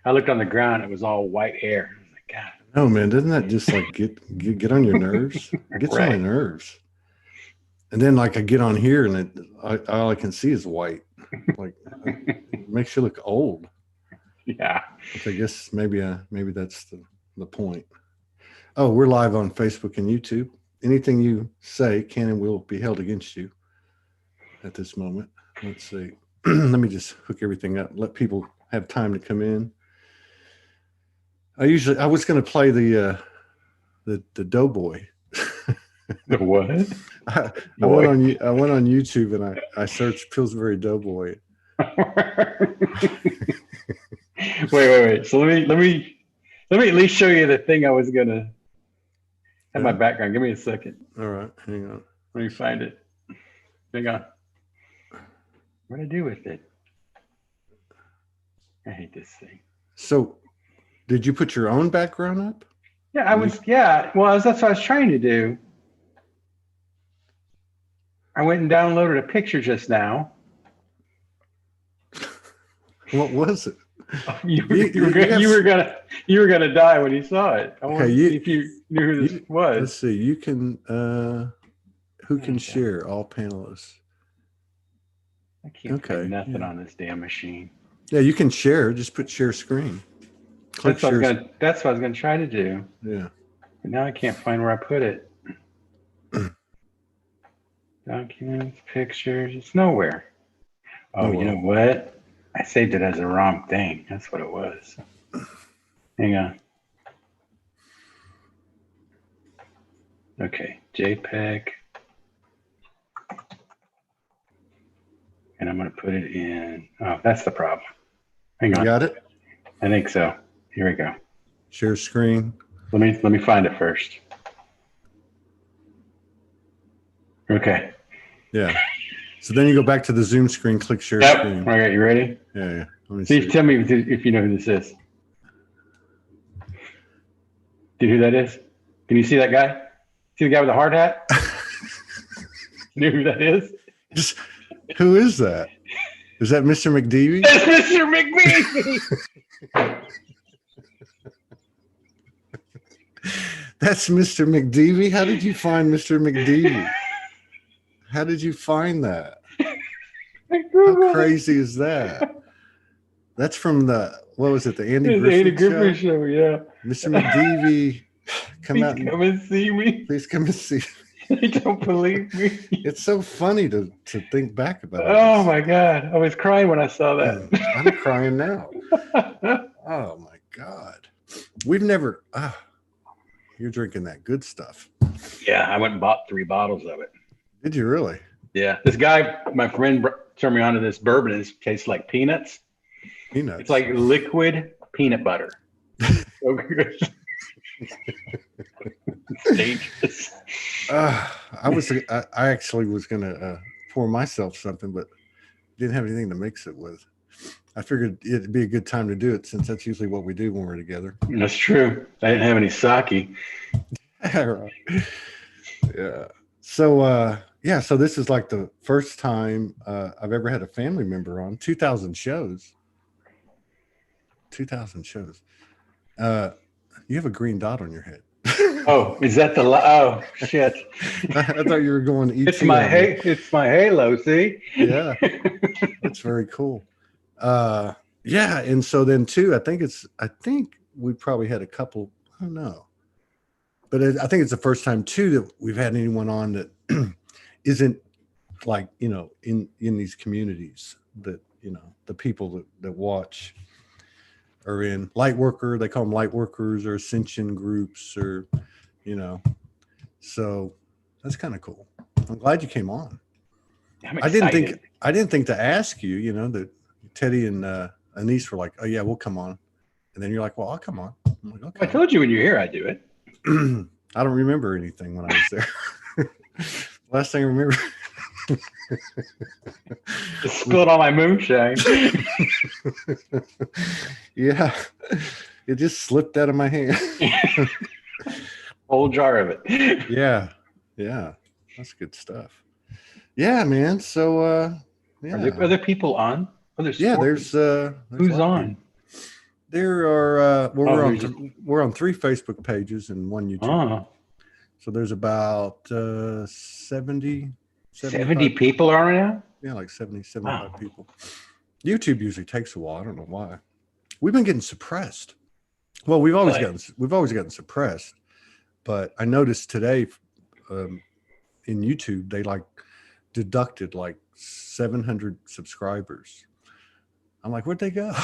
I looked on the ground. It was all white hair. I was like, God. No, man, doesn't that just like get on your nerves? It gets on my Right. nerves. And then like I get on here and all I can see is white. Like it makes you look old. Yeah. Which I guess maybe that's the point. Oh, we're live on Facebook and YouTube. Anything you say can and will be held against you at this moment. Let's see. Let me just hook everything up. Let people have time to come in. I was going to play the Doughboy. The what? I Boy. went on YouTube and I searched Pillsbury Doughboy. Wait. So let me at least show you the thing I was gonna have my background. Give me a second. All right, hang on. Let me find it. Hang on. What do I do with it? I hate this thing. So, did you put your own background up? Yeah, I was. Yeah, well, that's what I was trying to do. I went and downloaded a picture just now. What was it? You were gonna die when you saw it. I wanted to see if you knew who this was. Let's see. You can. Who can share? All panelists. I can't find nothing on this damn machine. Yeah, you can share. Just put share screen. That's what I was gonna try to do. Yeah. But now I can't find where I put it. Documents, pictures. It's nowhere. Oh, you know what? I saved it as the wrong thing. That's what it was. Hang on. Okay, JPEG. And I'm going to put it in. Oh, that's the problem. Hang on. You got it? I think so. Here we go. Share screen. Let me find it first. Okay. Yeah. So then you go back to the Zoom screen, click share screen. All right, you ready? Yeah. Let me see. Tell me if you know who this is. Do you know who that is? Can you see that guy? See the guy with the hard hat? You know who that is? Who is that? Is that Mr. McDeevy? That's Mr. McDeevy! That's Mr. McDeevy? How did you find Mr. McDeevy? How did you find that? How crazy is that? That's from what was it, the Andy Griffith show? Yeah. Mr. McDeevy, come and see me. Please come and see me. They don't believe me. It's so funny to think back about it. Oh my God. I was crying when I saw that. I'm crying now. Oh my God. We've never, you're drinking that good stuff. Yeah, I went and bought 3 bottles of it. Did you really? Yeah. This guy, my friend, turned me on to this bourbon. It tastes like peanuts. Peanuts. It's like liquid peanut butter. So good. It's dangerous. I actually was going to pour myself something, but didn't have anything to mix it with. I figured it'd be a good time to do it since that's usually what we do when we're together. That's true. I didn't have any sake. Right. Yeah. So, so this is like the first time I've ever had a family member on. 2,000 shows. 2,000 shows. You have a green dot on your head. Oh, is that the? Oh, shit! I thought you were going. It's my halo. See? Yeah, that's very cool. Yeah, and so then too, I think we probably had a couple. I don't know, but I think it's the first time too that we've had anyone on that isn't like in these communities that the people that watch are in light worker. They call them light workers or ascension groups or so that's kind of cool. I'm glad you came on. I didn't think to ask you, that Teddy and Anise were like, oh yeah, we'll come on. And then you're like, well, I'll come on. I'm like, okay. I told you when you're here, I do it. I don't remember anything when I was there. Last thing I remember. Just spilled all my moonshine. Yeah. It just slipped out of my hand. Whole jar of it. Yeah. That's good stuff. Yeah, man. So are there people on? There's who's on? There are well, Oh, we're on 3 Facebook pages and 1 YouTube. oh, So there's about 70, 70 75. people are now? Yeah, like 70, 75 Wow. people. YouTube usually takes a while. I don't know why. We've been getting suppressed. Well, we've always gotten suppressed, but I noticed today in YouTube they like deducted like 700 subscribers. I'm like, where'd they go?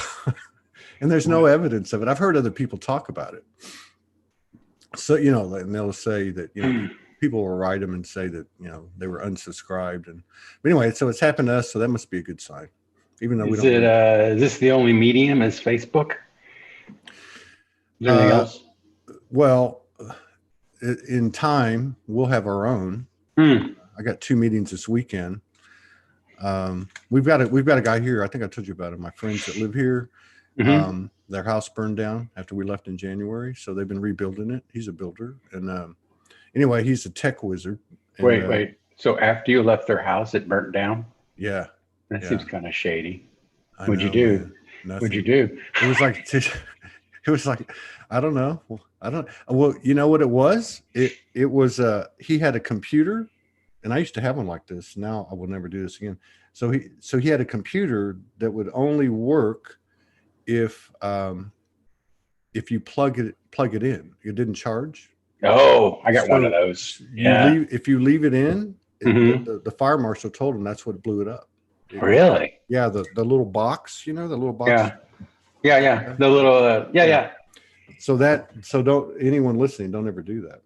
And there's no evidence of it. I've heard other people talk about it. So, and they'll say that, people will write them and say that, they were unsubscribed. But anyway, so it's happened to us. So that must be a good sign, even though we don't. Is this the only medium is Facebook? Is there anything else? Well, in time, we'll have our own. I got 2 meetings this weekend. We've got a guy here. I think I told you about it. My friends that live here, their house burned down after we left in January. So they've been rebuilding it. He's a builder. And anyway, he's a tech wizard. And, wait. So after you left their house, it burnt down? Yeah. That seems kind of shady. What'd you do? What'd you do? It was like, I don't know. Well, you know what it was? It was, he had a computer, and I used to have one like this. Now I will never do this again. So he had a computer that would only work if you plug it in. It didn't charge. Oh, I got one of those. If you leave it in, the fire marshal told him that's what blew it up. Really? Yeah, the little box, the little box. Yeah. The little yeah. So don't anyone listening, don't ever do that.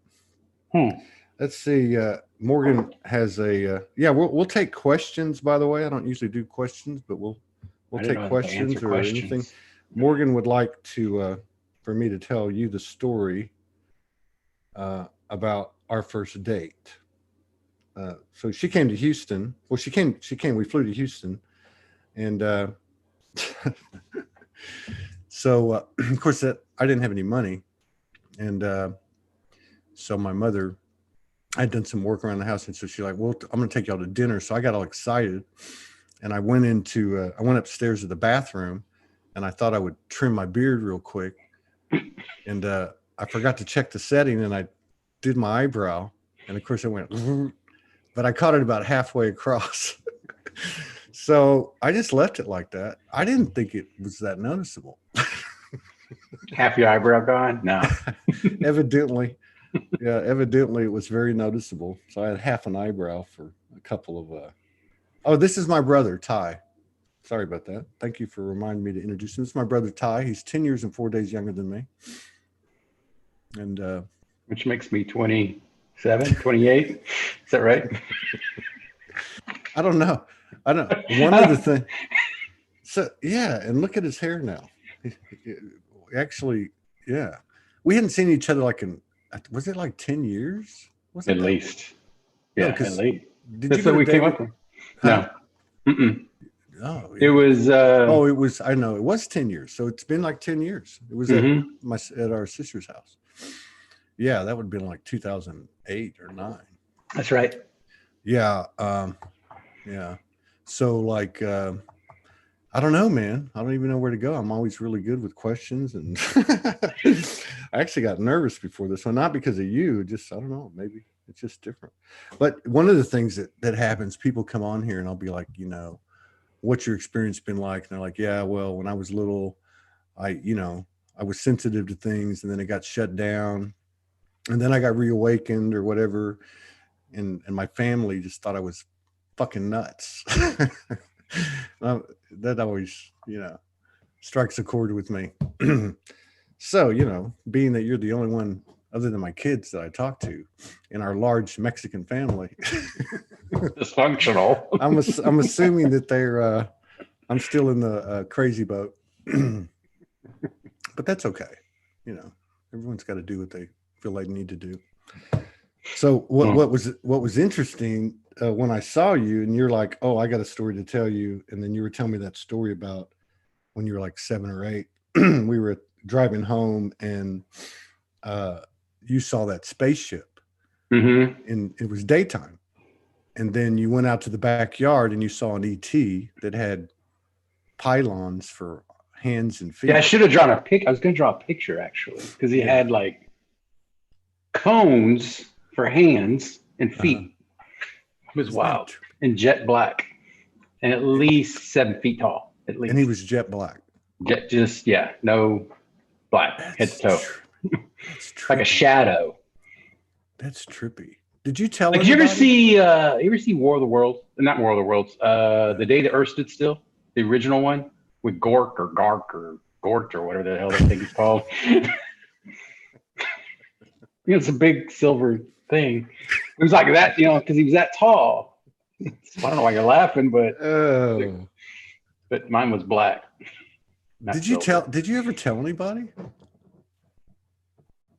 Let's see. Morgan has we'll take questions, by the way. I don't usually do questions, but we'll take questions or anything. Morgan would like to for me to tell you the story about our first date. So she came to Houston. Well, she came, we flew to Houston. And so, of course, I didn't have any money. And so my mother, I had done some work around the house. And so she's like, well, I'm going to take y'all to dinner. So I got all excited. And I went upstairs to the bathroom, and I thought I would trim my beard real quick. And I forgot to check the setting, and I did my eyebrow. And of course it went, but I caught it about halfway across. So I just left it like that. I didn't think it was that noticeable. Half your eyebrow gone? No. Evidently it was very noticeable. So I had half an eyebrow for a couple of, oh, this is my brother, Ty. Sorry about that. Thank you for reminding me to introduce him. This is my brother, Ty. He's 10 years and 4 days younger than me. And, which makes me 27, 28. Is that right? I don't know. One of the things. So yeah, and look at his hair now. Actually, yeah, we hadn't seen each other was it like 10 years? At least. Yeah, at least. That's what we came up with. No. Oh, it was. It was. I know it was 10 years. So it's been like 10 years. It was at our sister's house. Yeah, that would have been like 2008 or 9. That's right. Yeah. Yeah. So like, I don't know, man. I don't even know where to go. I'm always really good with questions, and I actually got nervous before this one, not because of you. Just I don't know. Maybe it's just different. But one of the things that happens, people come on here, and I'll be like, what's your experience been like? And they're like, yeah, well, when I was little, I was sensitive to things, and then it got shut down. And then I got reawakened or whatever. And my family just thought I was fucking nuts. That always, strikes a chord with me. So, being that you're the only one other than my kids that I talk to in our large Mexican family. Dysfunctional. I'm assuming that I'm still in the crazy boat. But that's okay. Everyone's got to do what they feel like they need to do. So what was interesting when I saw you, and you're like, oh, I got a story to tell you, and then you were telling me that story about when you were like 7 or 8. We were driving home, and you saw that spaceship, and it was daytime, and then you went out to the backyard and you saw an ET that had pylons for hands and feet. Yeah, I should have drawn a pic. I was going to draw a picture actually, because he had like cones for hands and feet. It was wild and jet black, and at least 7 feet tall. At least, and he was jet black. Just no black head to toe, That's like a shadow. That's trippy. Did you tell? Like, did you ever see War of the Worlds? Not War of the Worlds. The Day the Earth Stood Still, the original one with Gork or Gark or Gort or whatever the hell that thing is called. It's a big silver thing. It was like that, because he was that tall. I don't know why you're laughing, but mine was black. Did you silver. Did you ever tell anybody?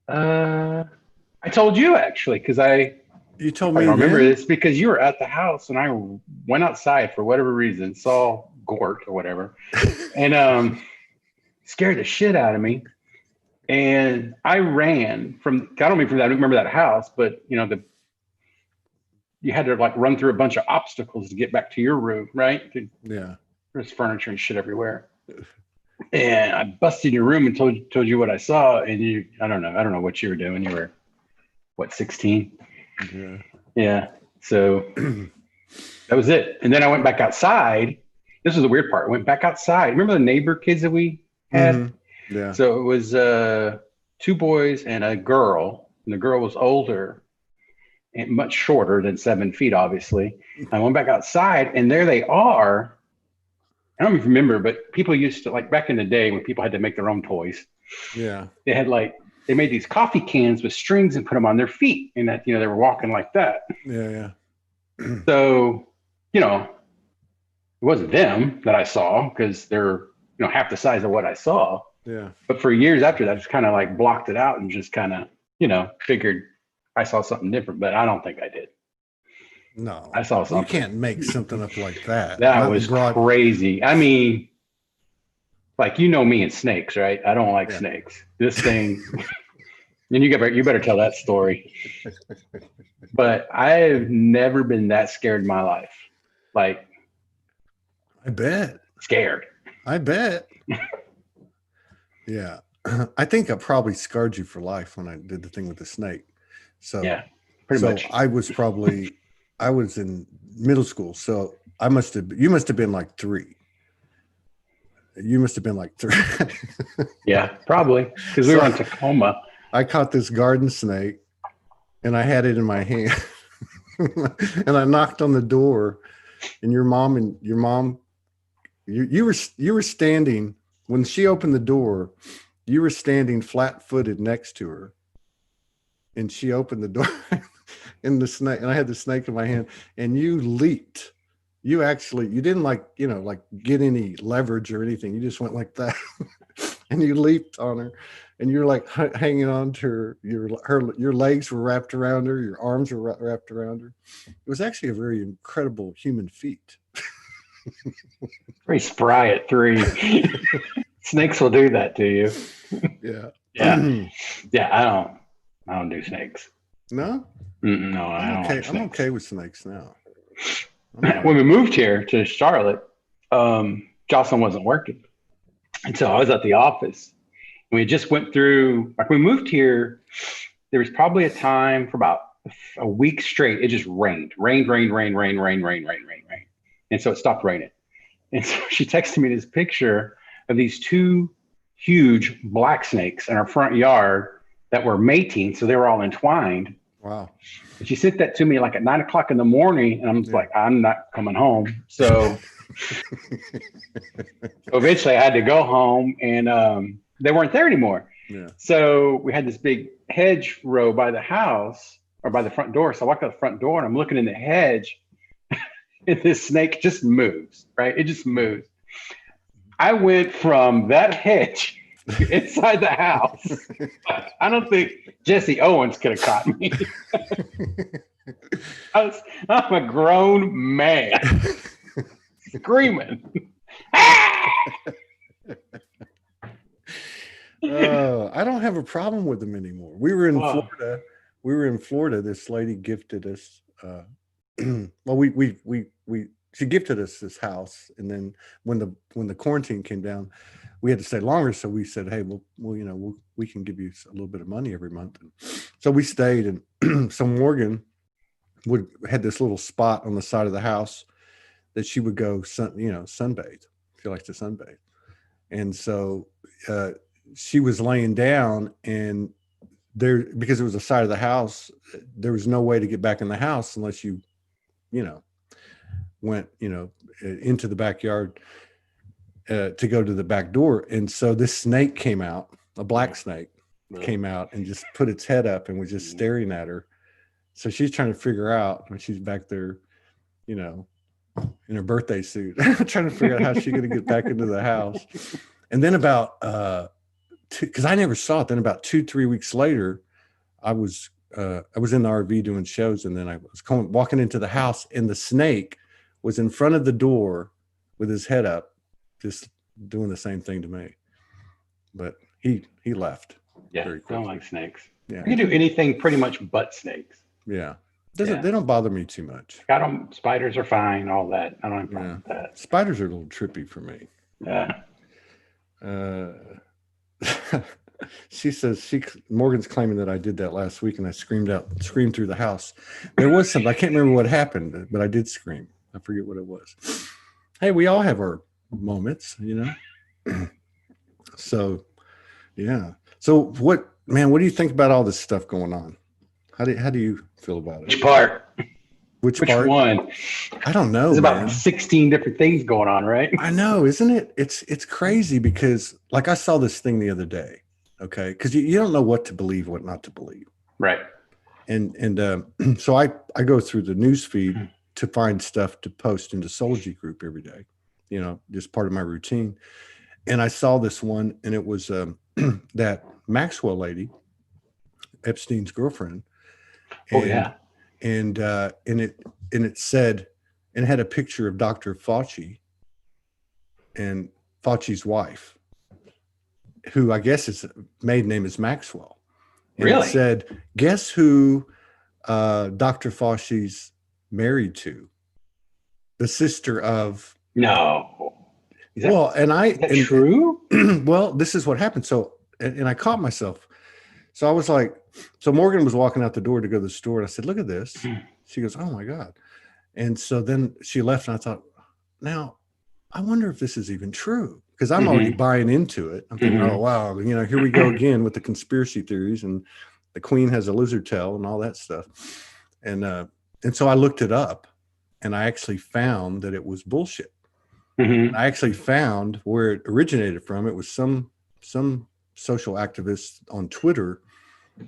I told you actually, because you told me. I remember this because you were at the house and I went outside for whatever reason, saw Gort or whatever, and scared the shit out of me. And I ran from, I don't remember that house, but you had to like run through a bunch of obstacles to get back to your room, right? Yeah. There's furniture and shit everywhere. And I busted in your room and told you what I saw. And I don't know what you were doing. You were, what, 16? Yeah. Yeah. So that was it. And then I went back outside. This was the weird part. I went back outside. Remember the neighbor kids that we had? Mm-hmm. Yeah. So it was 2 boys and a girl, and the girl was older and much shorter than 7 feet, obviously. I went back outside, and there they are. I don't even remember, but people used to, like back in the day when people had to make their own toys. Yeah. They had they made these coffee cans with strings and put them on their feet, and that, they were walking like that. Yeah. Yeah. So, it wasn't them that I saw because they're, half the size of what I saw. Yeah. But for years after that, I just kind of like blocked it out and just kind of, figured I saw something different, but I don't think I did. No, I saw something. You can't make something up like that. That was crazy. I mean, like, me and snakes, right? I don't like snakes. This thing, and you better tell that story. But I've never been that scared in my life. Like, I bet. Scared. I bet. Yeah. I think I probably scarred you for life when I did the thing with the snake. So yeah, pretty much. I was in middle school. So you must have been like 3. You must have been like 3. Yeah, probably. Because we were in Tacoma. I caught this garden snake and I had it in my hand. And I knocked on the door, and you were standing when she opened the door. You were standing flat-footed next to her, and she opened the door, and I had the snake in my hand, and you leaped. You didn't like get any leverage or anything. You just went like that, and you leaped on her, and you're like hanging on to her. Your legs were wrapped around her. Your arms were wrapped around her. It was actually a very incredible human feat. Very spry at 3. Snakes will do that to you. Yeah. Yeah. Yeah. I don't do snakes. No. No, I don't. Okay. I'm okay with snakes now. When we moved here to Charlotte, Jocelyn wasn't working, and so I was at the office. And we just went through. Like, we moved here, there was probably a time for about a week straight. It just rained, rain. And so it stopped raining. And so she texted me this picture of these 2 huge black snakes in our front yard that were mating. So they were all entwined. Wow. And she sent that to me like at 9 o'clock in the morning. And I'm just like, I'm not coming home. So eventually I had to go home, and they weren't there anymore. Yeah. So we had this big hedge row by the house, or by the front door. So I walked out the front door, and I'm looking in the hedge, and this snake just moves, right? It just moves. I went from that hedge inside the house. I don't think Jesse Owens could have caught me. I'm a grown man screaming. I don't have a problem with them anymore. We were in Florida. We were in Florida. This lady gifted us. Well, we she gifted us this house, and then when the quarantine came down, we had to stay longer. So we said, hey, we can give you a little bit of money every month. And so we stayed, and so Morgan had this little spot on the side of the house that she would go sunbathe. She likes to sunbathe. And so she was laying down, and because it was the side of the house, there was no way to get back in the house unless you went, into the backyard to go to the back door. And so this snake came out, a black snake came out and just put its head up and was just staring at her. So she's trying to figure out when she's back there, in her birthday suit, trying to figure out how she's going to get back into the house. And then about, because I never saw it. Then about 2-3 weeks later, I was in the RV doing shows, and then I was walking into the house, and the snake was in front of the door with his head up, just doing the same thing to me. But he left. Yeah, I don't like snakes. Yeah, you can do anything pretty much but snakes. Yeah, they don't bother me too much. Spiders are fine, all that. I don't have a problem with that. Spiders are a little trippy for me. Yeah. She says Morgan's claiming that I did that last week, and I screamed through the house. There was something, I can't remember what happened, but I did scream. I forget what it was. Hey, we all have our moments, So, yeah. So what do you think about all this stuff going on? How do you feel about it? Which part? Which part? One? I don't know. There's about 16 different things going on, right? I know, isn't it? It's crazy because, like, I saw this thing the other day. Okay, because you don't know what to believe, what not to believe. Right. And so I go through the news feed to find stuff to post into Soulspeaks group every day. Just part of my routine. And I saw this one, and it was that Maxwell lady, Epstein's girlfriend. And, and it said, and it had a picture of Dr. Fauci and Fauci's wife, who I guess his maiden name is Maxwell. And really? It said, guess who Dr. Fauci's married to? The sister of. No. Is that true? Well, this is what happened. So, and I caught myself. So I was like, so Morgan was walking out the door to go to the store, and I said, look at this. She goes, oh my God. And so then she left, and I thought, now I wonder if this is even true, because I'm already buying into it. I'm thinking, oh wow, here we go again with the conspiracy theories, and the queen has a lizard tail and all that stuff. And so I looked it up, and I actually found that it was bullshit. I actually found where it originated from. It was some social activist on Twitter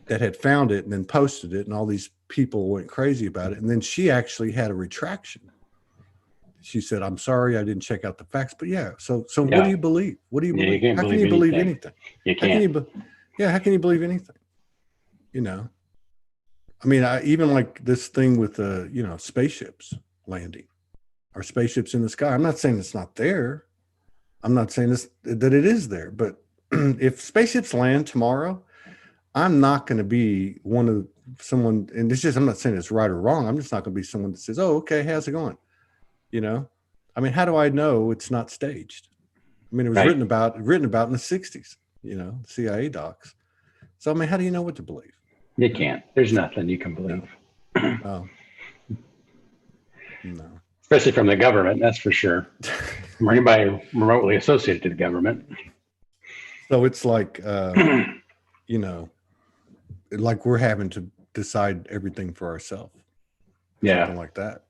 that had found it and then posted it, and all these people went crazy about it. And then she actually had a retraction. She said, I'm sorry, I didn't check out the facts. But yeah, so what do you believe? What do you believe? How can you believe anything? You can't. How can you believe anything? I mean, even like this thing with spaceships landing, or spaceships in the sky. I'm not saying it's not there. I'm not saying that it is there. But if spaceships land tomorrow, I'm not going to be someone, and I'm not saying it's right or wrong. I'm just not going to be someone that says, oh, okay, how's it going? I mean, how do I know it's not staged? I mean, it was written about in the 60s, CIA docs. So, I mean, how do you know what to believe? You can't. There's nothing you can believe. No. No. Especially from the government, that's for sure. Or anybody remotely associated to the government. So it's like, like we're having to decide everything for ourselves. Yeah. Something like that,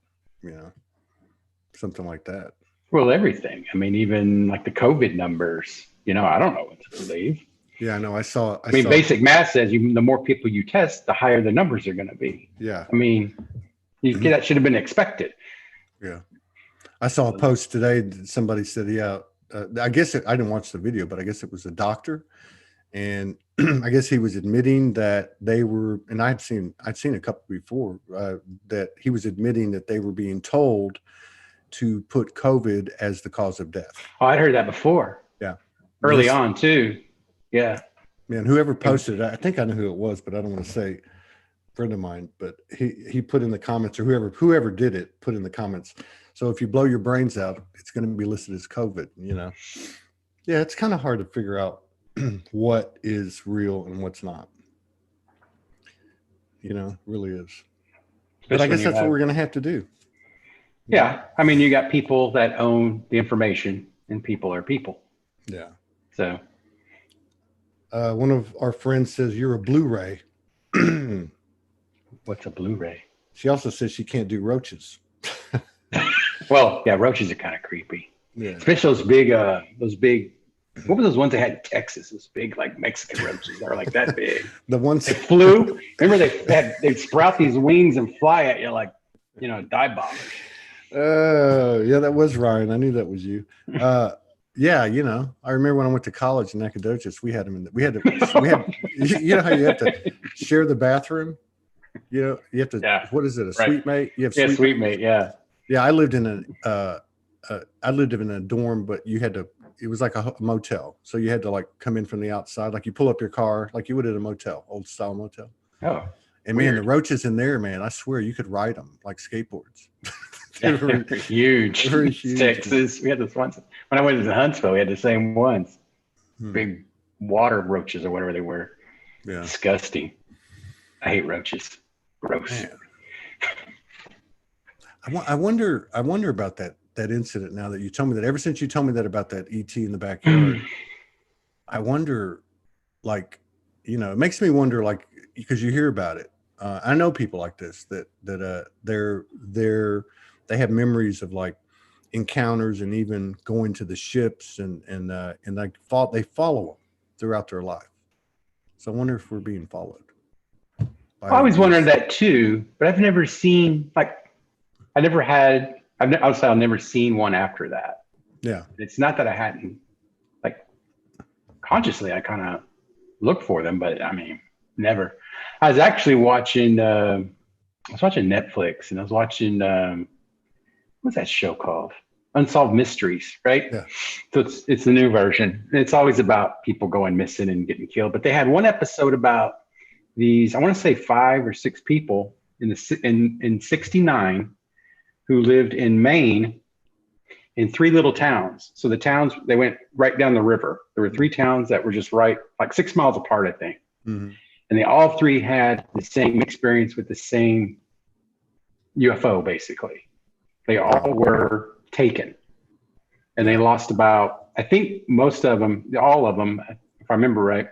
something like that. Well, everything. I mean, even like the COVID numbers, I don't know what to believe. Yeah, I know. I saw basic math says the more people you test, the higher the numbers are going to be. Yeah. I mean, that should have been expected. Yeah. I saw a post today. Somebody said, I guess I didn't watch the video, but I guess it was a doctor. And I guess he was admitting that they were, and I'd seen a couple before, that he was admitting that they were being told to put COVID as the cause of death. Oh, I'd heard that before. Yeah. Early on too. Yeah. Man, whoever posted it, I think I know who it was, but I don't want to say friend of mine, but he put in the comments, or whoever did it put in the comments, So if you blow your brains out, it's going to be listed as COVID, you know? Yeah, it's kind of hard to figure out what is real and what's not. You know, really is. But I guess that's what we're going to have to do. Yeah. I mean, you got people that own the information and people are people. Yeah. So one of our friends says, you're a Blu-ray. What's a Blu-ray? She also says she can't do roaches. Well, yeah, roaches are kind of creepy. Yeah. Especially those big, what were those ones they had in Texas? Those big, like Mexican roaches that are like that big. The ones that flew. Remember they'd sprout these wings and fly at you like, you know, dive bombers. Yeah, that was Ryan. I knew that was you. Yeah, you know, I remember when I went to college in Nacogdoches, we had them you know how you have to share the bathroom? You know, you have to, what is it? A suite mate? You have suite mate. Yeah. Yeah. I lived in a dorm, but it was like a motel. So you had to like come in from the outside, like you pull up your car, like you would at a motel, old style motel. Oh, and man, the roaches in there, man, I swear you could ride them like skateboards. They were huge. Texas. We had this once when I went to Huntsville. We had the same ones, big water roaches or whatever they were. Yeah, disgusting. I hate roaches. Gross. Man. I wonder about that incident. Now that you told me that, ever since you told me that about that ET in the backyard, I wonder, like, you know, it makes me wonder, like, because you hear about it. I know people like this that they have memories of like encounters and even going to the ships and they follow them throughout their life. So I wonder if we're being followed. I always wondered that too, but I've never seen I've never seen one after that. Yeah. It's not that I hadn't, like, consciously I kind of looked for them, but I mean, never. I was actually watching Netflix and I was watching what's that show called? Unsolved Mysteries, right? Yeah. So it's the new version. It's always about people going missing and getting killed. But they had one episode about these, I want to say 5 or 6 people in 69 who lived in Maine in 3 little towns. So the towns, they went right down the river. There were 3 towns that were just right, like 6 miles apart, I think. Mm-hmm. And they all 3 had the same experience with the same UFO, basically. They all were taken. And they lost about, I think most of them, all of them, if I remember right,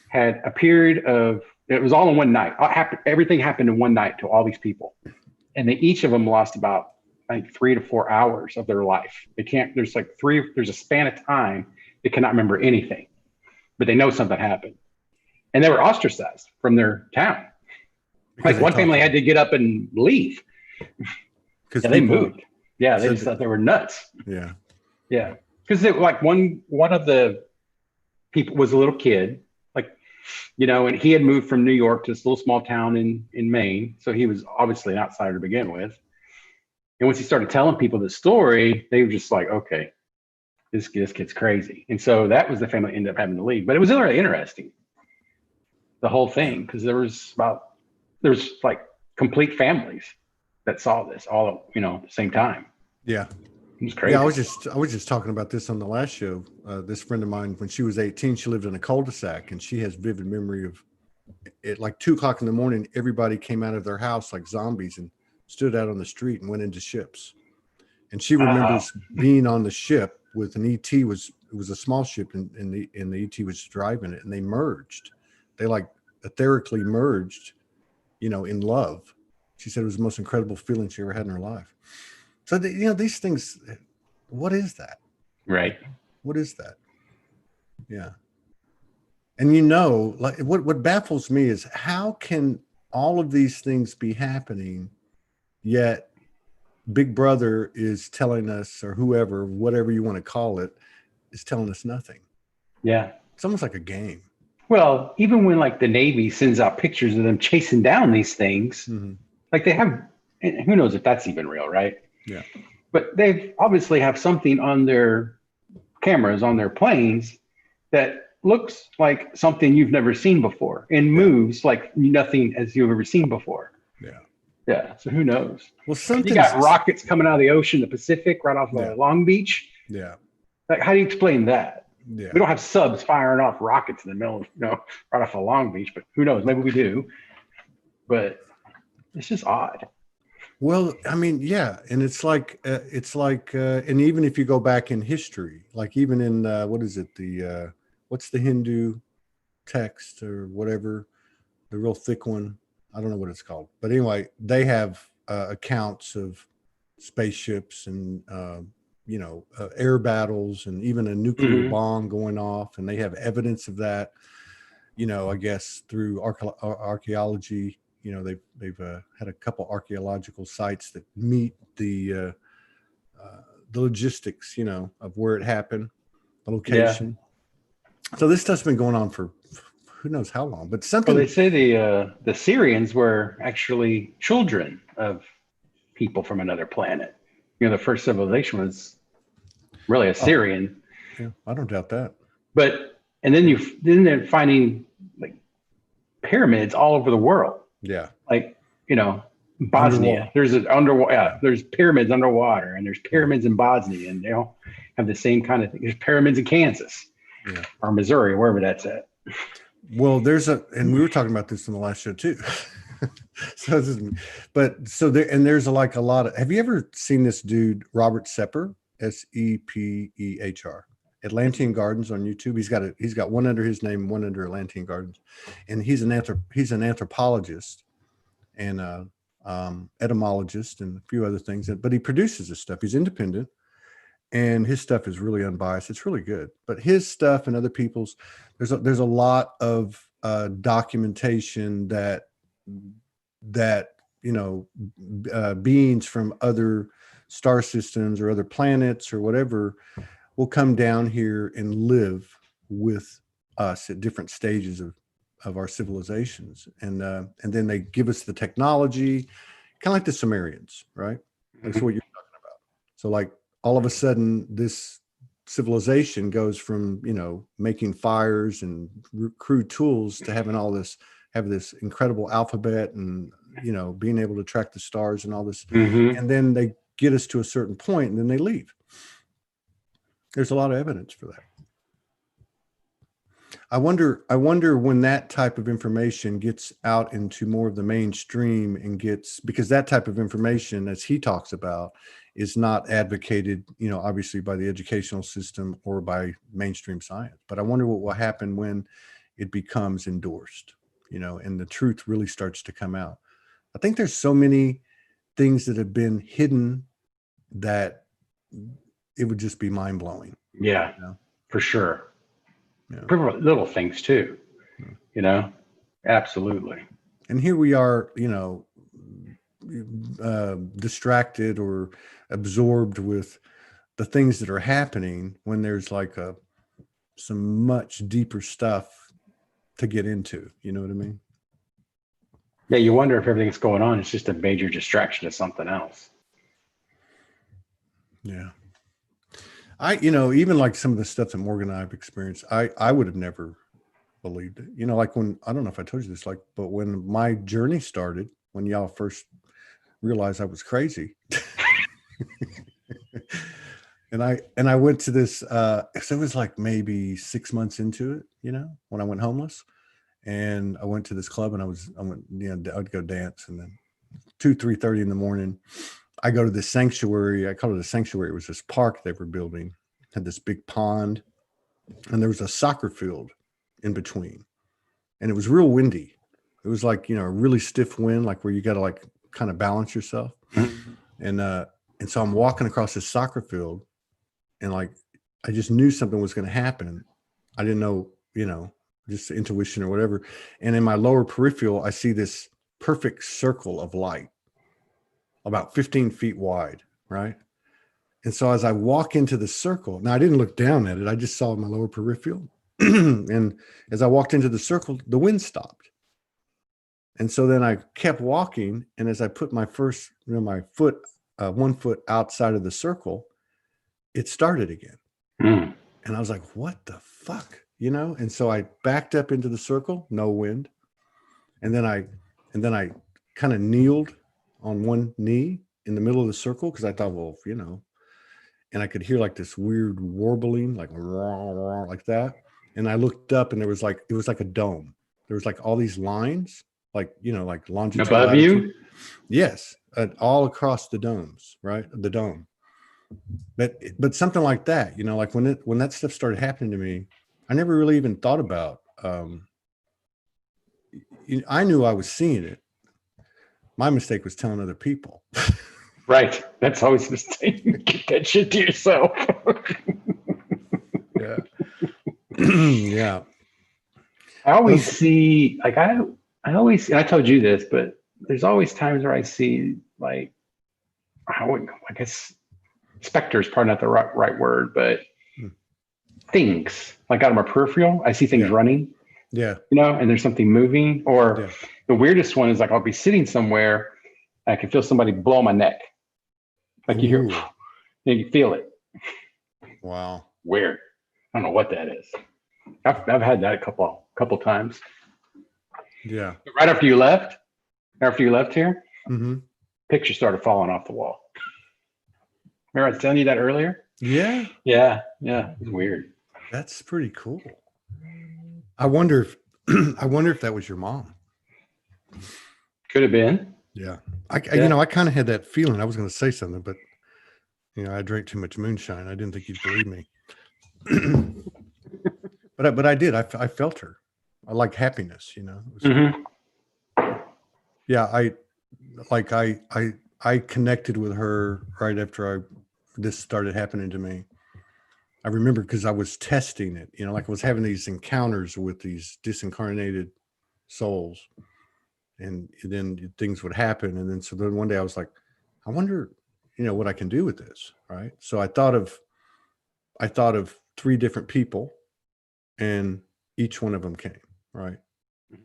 had a period of, it was all in one night. Everything happened in one night to all these people. And each of them lost about, I think, 3 to 4 hours of their life. There's a span of time they cannot remember anything, but they know something happened. And they were ostracized from their town. Like one family had to get up and leave. Because they moved. Yeah, they just thought they were nuts. Yeah. Yeah. Because like one of the people was a little kid, like, you know, and he had moved from New York to this little small town in Maine. So he was obviously an outsider to begin with. And once he started telling people the story, they were just like, okay, this kid's crazy. And so that was the family that ended up having to leave. But it was really interesting, the whole thing, because there was like complete families that saw this all, you know, at the same time. Yeah. It was crazy. Yeah, I was just talking about this on the last show. This friend of mine, when she was 18, she lived in a cul-de-sac, and she has vivid memory of it. Like 2:00 in the morning, everybody came out of their house like zombies and stood out on the street and went into ships. And she remembers being on the ship with an ET. It was a small ship, and the ET was driving it, and they merged. They like etherically merged, you know, in love. She said it was the most incredible feeling she ever had in her life. So, you know, these things, what is that? Right. What is that? Yeah. And, you know, like what baffles me is how can all of these things be happening, yet Big Brother is telling us, or whoever, whatever you want to call it, is telling us nothing. Yeah. It's almost like a game. Well, even when like the Navy sends out pictures of them chasing down these things, like they have, and who knows if that's even real, right? Yeah. But they obviously have something on their cameras, on their planes, that looks like something you've never seen before and moves like nothing as you've ever seen before. Yeah. Yeah. So who knows? Well, You got something's rockets coming out of the ocean, the Pacific, right off yeah, Long Beach. yeah, Like, how do you explain that? We yeah. don't have subs firing off rockets in the middle, right off of Long Beach, but who knows? Maybe we do. But it's just odd. Well, I mean, yeah, and and even if you go back in history, like even in what is it, what's the Hindu text or whatever, the real thick one, I don't know what it's called, but anyway, they have accounts of spaceships and air battles and even a nuclear Mm-hmm. bomb going off, and they have evidence of that. I guess through archaeology, they've had a couple archaeological sites that meet the logistics, of where it happened, the Yeah. location. So this stuff's been going on for who knows how long, but Well, they something. say the Syrians were actually children of people from another planet. The first civilization was really a Oh, Syrian. yeah, I don't doubt that. But and then they're finding like pyramids all over the world. Yeah, Like, underwater. Bosnia. There's pyramids underwater, and there's pyramids in Bosnia, and they all have the same kind of thing. There's pyramids in Kansas Yeah. or Missouri, wherever that's at. Well, and we were talking about this in the last show too. There's like a lot of. Have you ever seen this dude Robert Sepper, Sepeher, Atlantean Gardens on YouTube? He's got one under his name, one under Atlantean Gardens, and he's an anthropologist and etymologist and a few other things. But he produces this stuff. He's independent, and his stuff is really unbiased. It's really good. But his stuff and other people's, there's a lot of documentation that beings from other star systems or other planets or whatever will come down here and live with us at different stages of our civilizations, and then they give us the technology, kind of like the Sumerians, right? That's what you're talking about. So like all of a sudden this civilization goes from making fires and crude tools to having have this incredible alphabet and being able to track the stars and all this, Mm-hmm. and then they get us to a certain point and then they leave. There's a lot of evidence for that. I wonder when that type of information gets out into more of the mainstream because that type of information, as he talks about, is not advocated, obviously by the educational system or by mainstream science. But I wonder what will happen when it becomes endorsed, and the truth really starts to come out. I think there's so many things that have been hidden that it would just be mind blowing. Yeah, for sure. Yeah. Little things too, absolutely. And here we are, distracted or absorbed with the things that are happening when there's like some much deeper stuff to get into. You know what I mean? Yeah, you wonder if everything that's going on is just a major distraction to something else. Yeah. Even like some of the stuff that Morgan and I have experienced, I would have never believed it. Like when, I don't know if I told you this, but when my journey started, when y'all first realized I was crazy, and I went to this, so it was like maybe 6 months into it, when I went homeless, and I went to this club and I'd go dance, and then 3:30 in the morning, I go to this sanctuary. I call it a sanctuary. It was this park they were building, had this big pond, and there was a soccer field in between, and it was real windy. It was like, a really stiff wind, like where you got to like kind of balance yourself. Mm-hmm. And so I'm walking across this soccer field, and like, I just knew something was going to happen. I didn't know, just intuition or whatever. And in my lower peripheral, I see this perfect circle of light, about 15 feet wide, right? And so as I walk into the circle, now I didn't look down at it, I just saw my lower peripheral. And as I walked into the circle, the wind stopped. And so then I kept walking, and as I put my first, my foot, 1 foot outside of the circle, it started again. Mm. And I was like, what the fuck? And so I backed up into the circle, no wind. And then I kind of kneeled on one knee in the middle of the circle because I thought, well, and I could hear like this weird warbling, like like that. And I looked up, and it was like a dome. There was like all these lines, like like longitude, Above latitude. you? Yes, all across the domes, right? The dome. But something like that, like when that stuff started happening to me, I never really even thought about. I knew I was seeing it. My mistake was telling other people. Right. That's always the mistake. Keep that shit to yourself. Yeah. Yeah. I always see, like, I always, and I told you this, but there's always times where I see, like, I guess specter is probably not the right word, but things like out of my peripheral, I see things running. Yeah. And there's something moving. Or the weirdest one is like I'll be sitting somewhere, and I can feel somebody blow my neck. Like you hear, and you feel it. Wow. Weird. I don't know what that is. I've had that a couple times. Yeah. But right after you left here, mm-hmm. pictures started falling off the wall. Remember I was telling you that earlier? Yeah. Yeah. It's weird. That's pretty cool. I wonder if that was your mom. Could have been. Yeah. I kind of had that feeling. I was going to say something, but I drank too much moonshine. I didn't think you'd believe me. but I did. I felt her. I like happiness, Yeah, I connected with her right after this started happening to me. I remember because I was testing it, like I was having these encounters with these disincarnated souls, and then things would happen. And then one day I was like, I wonder, what I can do with this. Right. So I thought of 3 different people, and each one of them came. Right.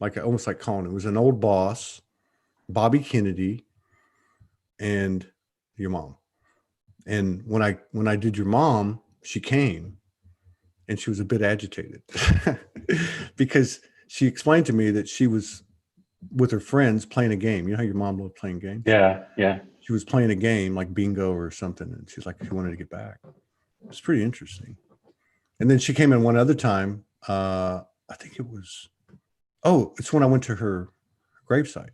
Almost like calling. It was an old boss, Bobby Kennedy, and your mom. And when I did your mom, she came, and she was a bit agitated because she explained to me that she was with her friends playing a game. You know how your mom loved playing games? Yeah. She was playing a game like bingo or something, and she's like, she wanted to get back. It's pretty interesting. And then she came in one other time. I think it's when I went to her gravesite.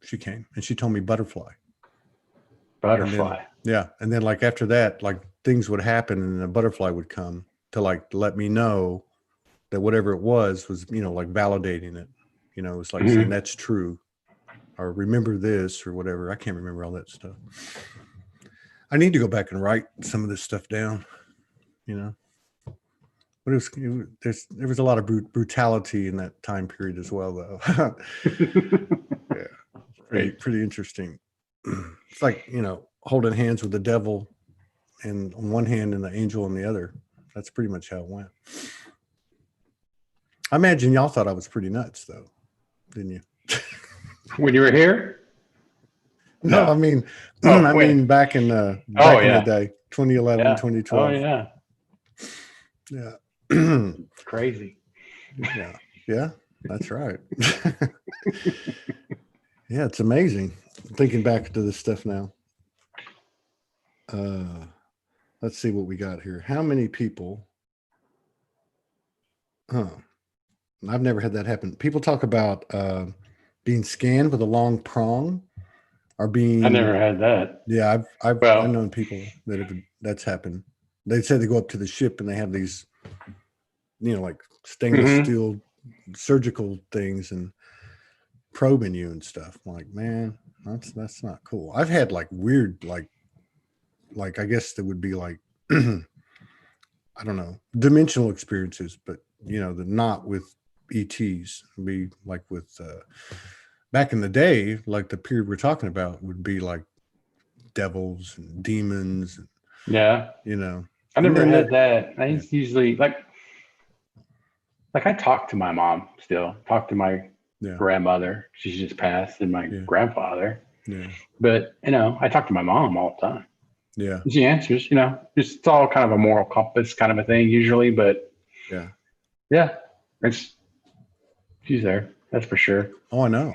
She came and she told me butterfly. And then like after that, like things would happen, and a butterfly would come to like let me know that whatever it was like validating it. It was like saying that's true, or remember this, or whatever. I can't remember all that stuff. I need to go back and write some of this stuff down, but there was a lot of brutality in that time period as well, though. Yeah, pretty interesting. It's like, holding hands with the devil and on one hand and the angel on the other. That's pretty much how it went. I imagine y'all thought I was pretty nuts, though, didn't you? When you were here? No, I mean, back in the day, 2011, 2012. Oh, yeah. Crazy. Yeah, that's right. Yeah, it's amazing thinking back to this stuff now. Let's see what we got here. How many people? I've never had that happen. People talk about being scanned with a long prong, or being. I never had that. Yeah, I've known people that's happened. They say they go up to the ship and they have these, like stainless steel surgical things and probing you and stuff. I'm like, man, that's not cool. I've had like weird, like I guess that would be like, I don't know, dimensional experiences, but the not with ETs. Be like with back in the day, like the period we're talking about would be like devils and demons. Yeah. I never had that. I usually like I talk to my mom still, talk to my grandmother. She's just passed, and my grandfather. Yeah. But, I talk to my mom all the time. Yeah. She answers, it's all kind of a moral compass kind of a thing usually, but she's there. That's for sure. Oh, I know.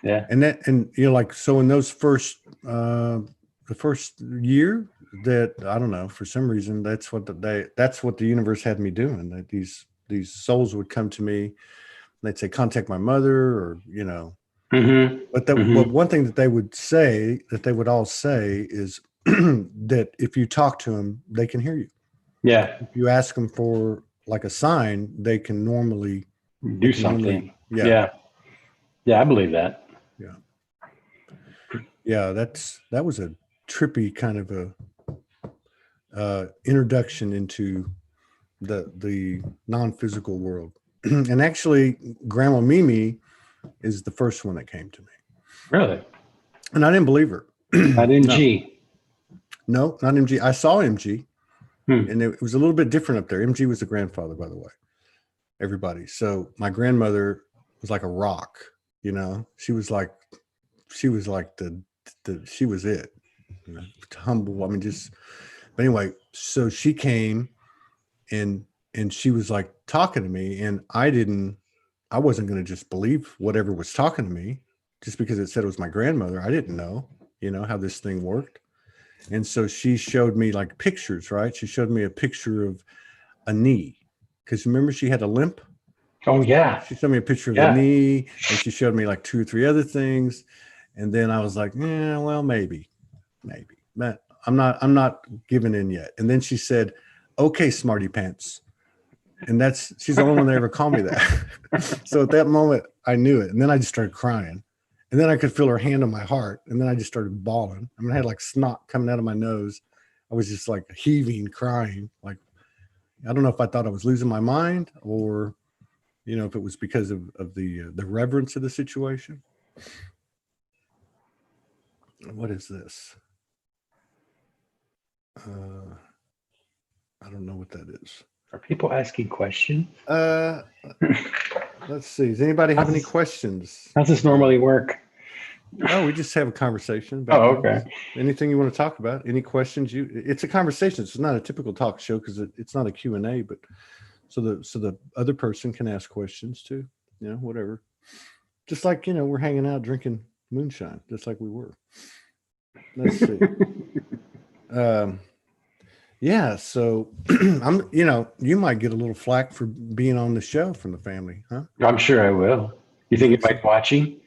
Yeah. And you know, like, so in those the first year, that I don't know, for some reason, that's what the universe had me doing. That these souls would come to me. They'd say, contact my mother, or, you know, but one thing that they would say, that they would all say, is that if you talk to them, they can hear you. Yeah. If you ask them for like a sign, they can normally Do something. yeah. Yeah. Yeah. I believe that. Yeah. Yeah. That was a trippy kind of a introduction into the non-physical world. And actually, Grandma Mimi is the first one that came to me, Really? and I didn't believe her. Not No, MG. no, not MG. I saw MG, Hmm. and it was a little bit different up there. MG was the grandfather, by the way. Everybody. So my grandmother was like a rock. You know, she was like the she was it. You know, humble. I mean, just. But anyway, so she came, and she was like talking to me, and I wasn't going to just believe whatever was talking to me just because it said it was my grandmother. I didn't know, you know, how this thing worked. And so she showed me like pictures, right? She showed me a picture of a knee, because remember, she had a limp. Oh yeah. She showed me a picture of the Yeah. knee, and she showed me like 2 or 3 other things. And then I was like, yeah, well, maybe, but I'm not giving in yet. And then she said, okay, smarty pants. And she's the only one that ever called me that. So at that moment, I knew it. And then I just started crying. And then I could feel her hand on my heart. And then I just started bawling. I mean, I had like snot coming out of my nose. I was just like heaving, crying. Like, I don't know if I thought I was losing my mind, or, you know, if it was because of the reverence of the situation. What is this? I don't know what that is. Are people asking questions? Let's see. Does anybody have any questions? How's this normally work? Oh, we just have a conversation about okay. Anything you want to talk about. Any questions? It's a conversation. It's not a typical talk show, because it's not a Q&A, but so the other person can ask questions too, you know, whatever. Just like, you know, we're hanging out drinking moonshine, just like we were. Let's see. Yeah, so I'm, you know, you might get a little flack for being on the show from the family, huh? I'm sure I will. You think anybody's watching?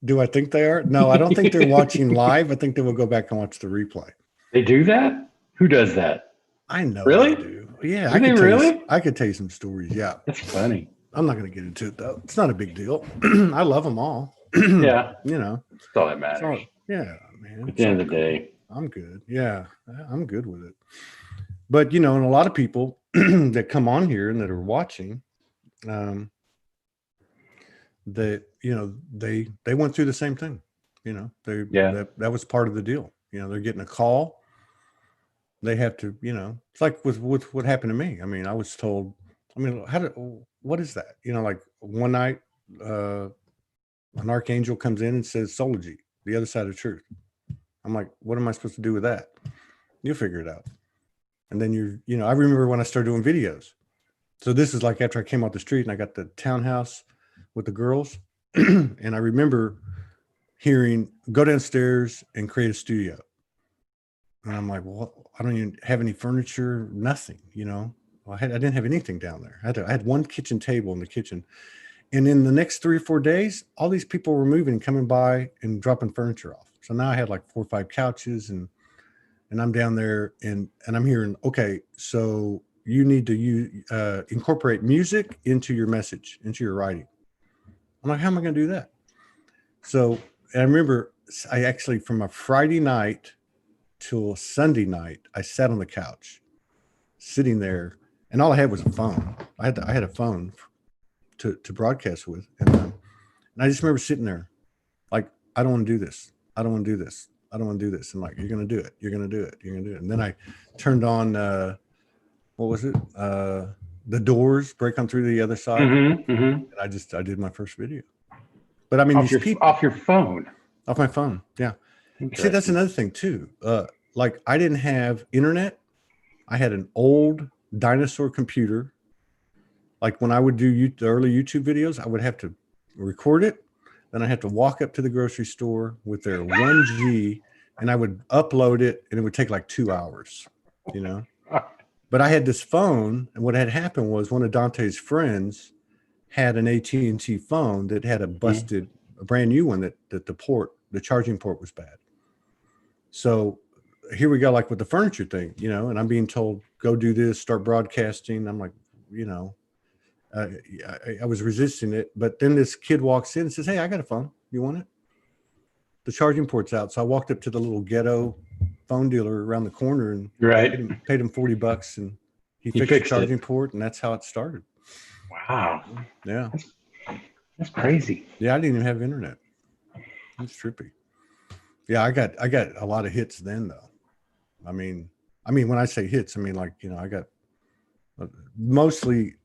Do I think they are? No, I don't think they're watching live. I think they will go back and watch the replay. They do that? Who does that? I know Really? they do. Yeah, Do I could tell you some stories. Yeah, that's funny. I'm not going to get into it though. It's not a big deal. I love them all. Yeah, you know, that's all that matters. Yeah, man. At the end of the day, I'm good. Yeah, I'm good with it. But, you know, and a lot of people that come on here and that are watching, that, you know, they went through the same thing. You know, that was part of the deal. You know, they're getting a call. They have to, you know, it's like with what happened to me. I mean, I was told, I mean, what is that? You know, like one night, an archangel comes in and says, Sology, the other side of truth. I'm like, what am I supposed to do with that? You'll figure it out. And then you know, I remember when I started doing videos. So this is like after I came off the street and I got the townhouse with the girls. And I remember hearing, go downstairs and create a studio. And I'm like, well, I don't even have any furniture, nothing, you know. Well, I didn't have anything down there. I had one kitchen table in the kitchen. And in the next 3 or 4 days, all these people were moving and coming by and dropping furniture off. So now I had like 4 or 5 couches, and I'm down there and I'm hearing, okay, so you need to incorporate music into your message, into your writing. I'm like, how am I going to do that? So I remember I actually, from a Friday night till Sunday night, I sat on the couch sitting there, and all I had was a phone. I had a phone to broadcast with. And I just remember sitting there like, I don't want to do this. I don't want to do this. I don't want to do this. And like, you're going to do it. You're going to do it. You're going to do it. And then I turned on, what was it? The Doors, Break On Through the Other Side. And I did my first video. But I mean, off your phone. Off my phone. Yeah. See, that's another thing too. Like, I didn't have internet. I had an old dinosaur computer. Like when I would do the early YouTube videos, I would have to record it. Then I had to walk up to the grocery store with their 1G, and I would upload it, and it would take like 2 hours, you know. But I had this phone, and what had happened was one of Dante's friends had an AT&T phone that had a brand new one that the charging port was bad. So here we go, like with the furniture thing, you know, and I'm being told, go do this, start broadcasting. I'm like, you know, I was resisting it. But then this kid walks in and says, hey, I got a phone. You want it? The charging port's out. So I walked up to the little ghetto phone dealer around the corner and paid him $40, and he fixed the charging port, and that's how it started. Wow. Yeah. That's crazy. Yeah, I didn't even have internet. It's trippy. Yeah, I got a lot of hits then, though. I mean, when I say hits, I mean, like, you know, I got mostly.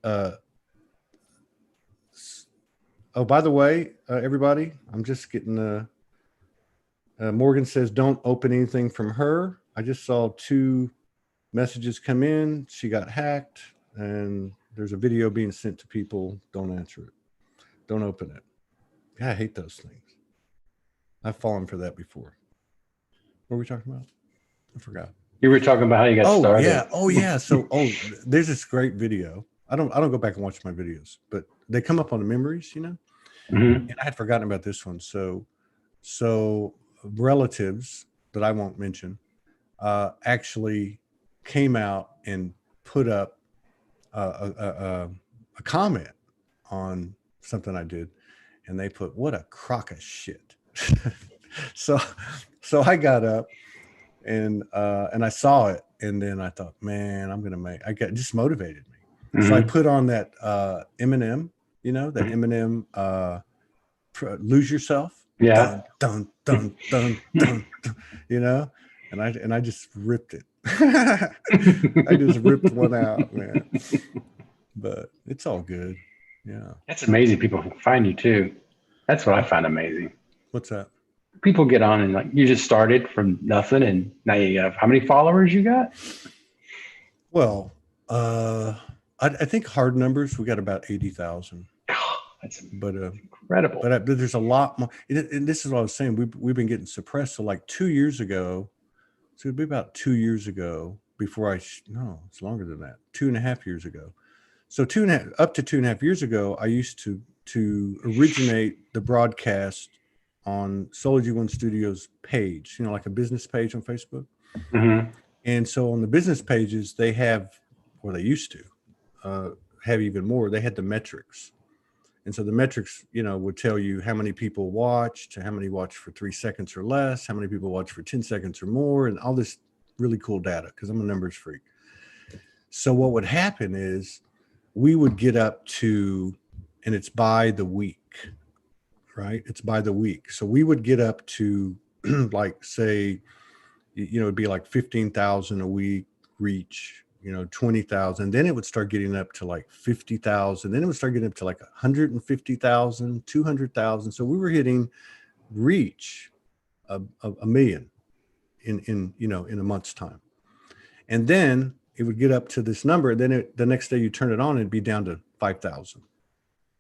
Oh, by the way, everybody, I'm just getting. Morgan says, "Don't open anything from her." I just saw 2 messages come in. She got hacked, and there's a video being sent to people. Don't answer it. Don't open it. Yeah, I hate those things. I've fallen for that before. What were we talking about? I forgot. You were talking about how you got started. Yeah. Oh, yeah. So, there's this great video. I don't go back and watch my videos, but they come up on the memories, you know. Mm-hmm. And I had forgotten about this one. So relatives that I won't mention actually came out and put up a comment on something I did, and they put, "What a crock of shit." So I got up and I saw it, and then I thought, man, I got just motivated me. Mm-hmm. So I put on that Eminem, you know, that Eminem Lose Yourself. Yeah. Dun, dun, dun, dun, dun, you know, and I just ripped it. I just ripped one out, man. But it's all good. Yeah. That's amazing. People find you too. That's what I find amazing. What's that? People get on and like, you just started from nothing, and now you have how many followers you got? Well, I think hard numbers, we got about 80,000. That's incredible. But there's a lot more. And this is what I was saying. We've been getting suppressed. So like 2 years ago, so it'd be about 2 years ago before no, it's longer than that. 2.5 years ago. So up to 2.5 years ago, I used to originate the broadcast on Solar G1 Studios page, you know, like a business page on Facebook. Mm-hmm. And so on the business pages, they have, or they used to have even more. They had the metrics. And so the metrics, you know, would tell you how many people watched, how many watched for 3 seconds or less, how many people watched for 10 seconds or more, and all this really cool data, because I'm a numbers freak. So what would happen is we would get up to, and it's by the week, right? It's by the week. So we would get up to like, say, you know, it'd be like 15,000 a week reach, you know, 20,000. Then it would start getting up to like 50,000. Then it would start getting up to like 150,000, 200,000. So we were hitting reach a million in you know, in a month's time. And then it would get up to this number. And then the next day you turn it on, it'd be down to 5,000.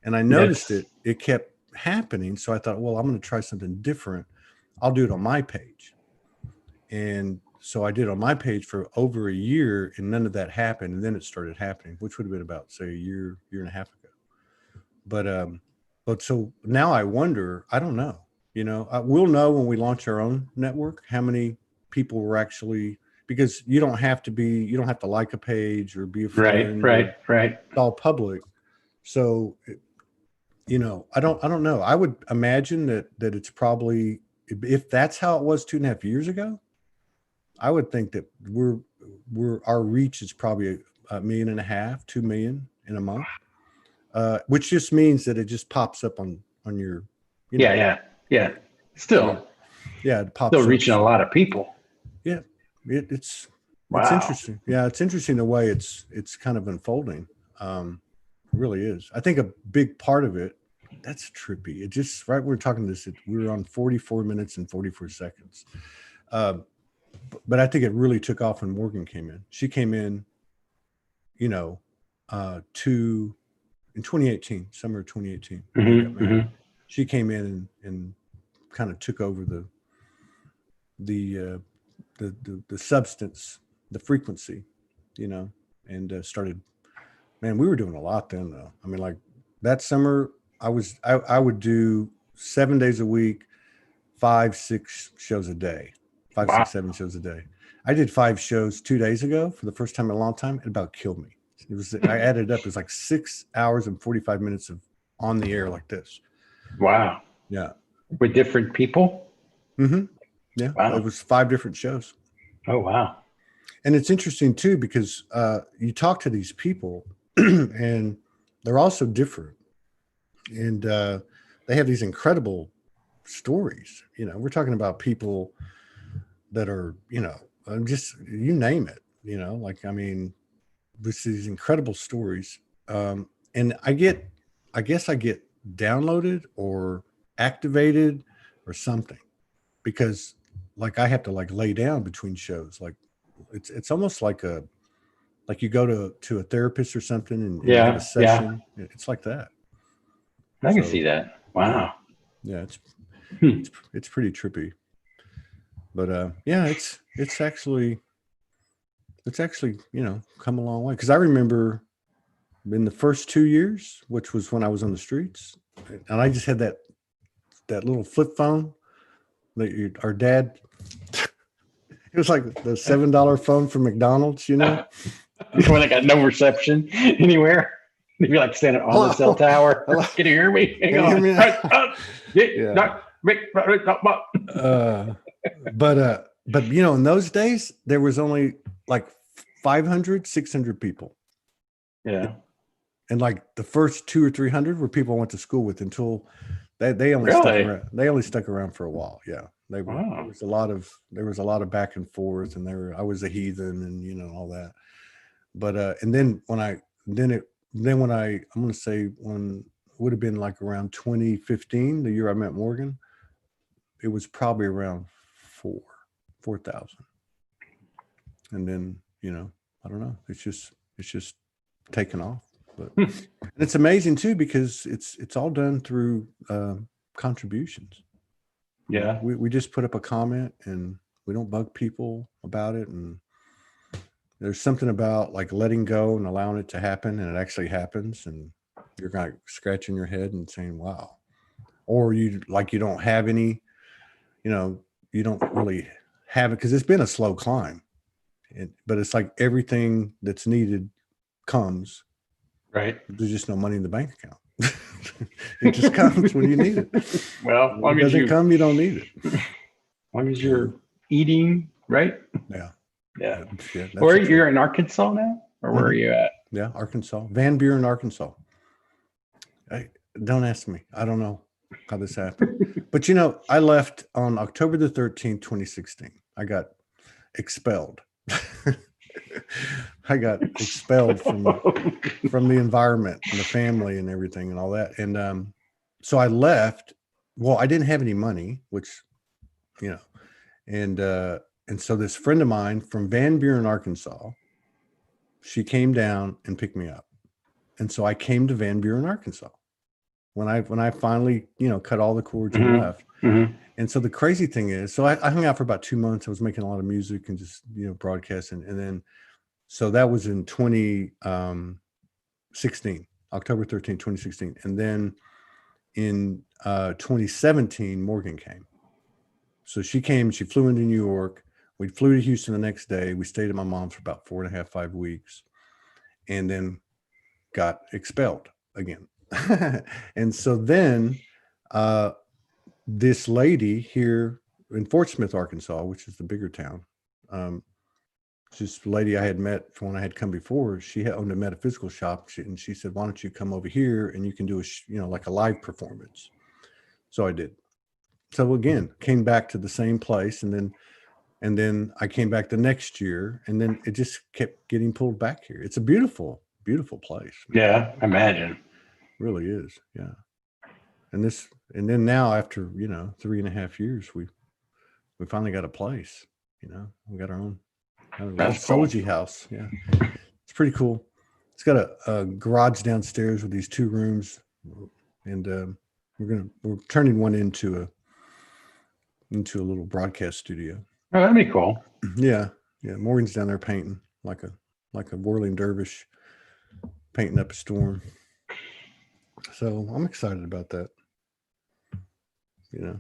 And I noticed it kept happening. So I thought, well, I'm going to try something different. I'll do it on my page. And so I did on my page for over a year, and none of that happened. And then it started happening, which would have been about, say, a year and a half ago. But so now I wonder, I don't know, you know, we'll know when we launch our own network, how many people were actually, because you don't have to like a page or be a friend. Right. It's all public. So, you know, I don't know. I would imagine that it's probably, if that's how it was 2.5 years ago, I would think that our reach is probably 1.5 million, 2 million in a month, which just means that it just pops up on your. You know, yeah. Still, it pops. Still reaching a lot of people. Yeah, it's interesting. Yeah, it's interesting the way it's kind of unfolding. It really is. I think a big part of it. That's trippy. It just we're talking this. We were on 44 minutes and 44 seconds. But I think it really took off when Morgan came in. She came in, you know, in 2018, summer of 2018. Mm-hmm. she came in and kind of took over the substance, the frequency, and started. Man, we were doing a lot then, though. I mean, like that summer, I would do 7 days a week, 5, 6 shows a day, 5, Wow. 6, 7 shows a day. I did 5 shows 2 days ago for the first time in a long time. It about killed me. I added up. It was like 6 hours and 45 minutes of on the air like this. Wow. Yeah. With different people? Mm-hmm. Yeah. Wow. It was 5 different shows. Oh, wow. And it's interesting too, because you talk to these people and they're all so different. And they have these incredible stories. We're talking about people that are, just, you name it, like, I mean, with these incredible stories. And I guess I get downloaded or activated or something, because like I have to like lay down between shows. Like it's almost like you go to a therapist or something and you have a session. Yeah. It's like that. I can see that. Wow. Yeah, it's pretty trippy. But yeah, it's actually come a long way, because I remember in the first 2 years, which was when I was on the streets, and I just had that little flip phone that our dad. It was like the $7 phone from McDonald's, When I got no reception anywhere. You'd be like standing on the cell tower. Hello? Can you hear me? Can you hear me? But in those days there was only like 500, 600 people. Yeah. And like the first 200 or 300 were people I went to school with, until they only Really? stuck around. They only stuck around for a while. Yeah. Wow. There was a lot of back and forth, and I was a heathen and all that. But and then I'm going to say when would have been like around 2015, the year I met Morgan, it was probably around 4,000. And then, I don't know, it's just taken off. But and it's amazing too, because it's all done through contributions. Yeah. We just put up a comment and we don't bug people about it. And there's something about like letting go and allowing it to happen, and it actually happens, and you're kind of scratching your head and saying, wow. Or you don't have any, you don't really have it, because it's been a slow climb. But it's like everything that's needed comes. Right. There's just no money in the bank account. It just comes when you need it. Well, when it doesn't come, you don't need it. As long as you're eating, right? Yeah. Yeah. Yeah, Where you're in Arkansas now, or where are you at? Yeah, Arkansas, Van Buren, Arkansas. Don't ask me. I don't know how this happened. But I left on October the 13th, 2016. I got expelled. I got expelled from the environment and the family and everything and all that. And so I left. Well, I didn't have any money, which, and so this friend of mine from Van Buren, Arkansas, she came down and picked me up. And so I came to Van Buren, Arkansas when I finally, cut all the cords and left. Mm-hmm. And so the crazy thing is, so I hung out for about 2 months. I was making a lot of music and just, broadcasting. And then, so that was in 2016, October 13, 2016. And then in 2017, Morgan came. So she came, she flew into New York. We flew to Houston the next day. We stayed at my mom's for about 4.5, 5 weeks, and then got expelled again. And so then this lady here in Fort Smith, Arkansas, which is the bigger town, this lady I had met from when I had come before, she had owned a metaphysical shop, and she said, why don't you come over here and you can do like a live performance. So I did. So again, came back to the same place, and then I came back the next year, and then it just kept getting pulled back here. It's a beautiful, beautiful place. Yeah, I imagine. It really is. Yeah. And then now after, 3.5 years, we finally got a place, we got our own Soji house. Yeah. It's pretty cool. It's got a garage downstairs with these 2 rooms, and We're turning one into a little broadcast studio. Oh, that'd be cool. Yeah. Morgan's down there painting like a whirling dervish, painting up a storm. So I'm excited about that. Let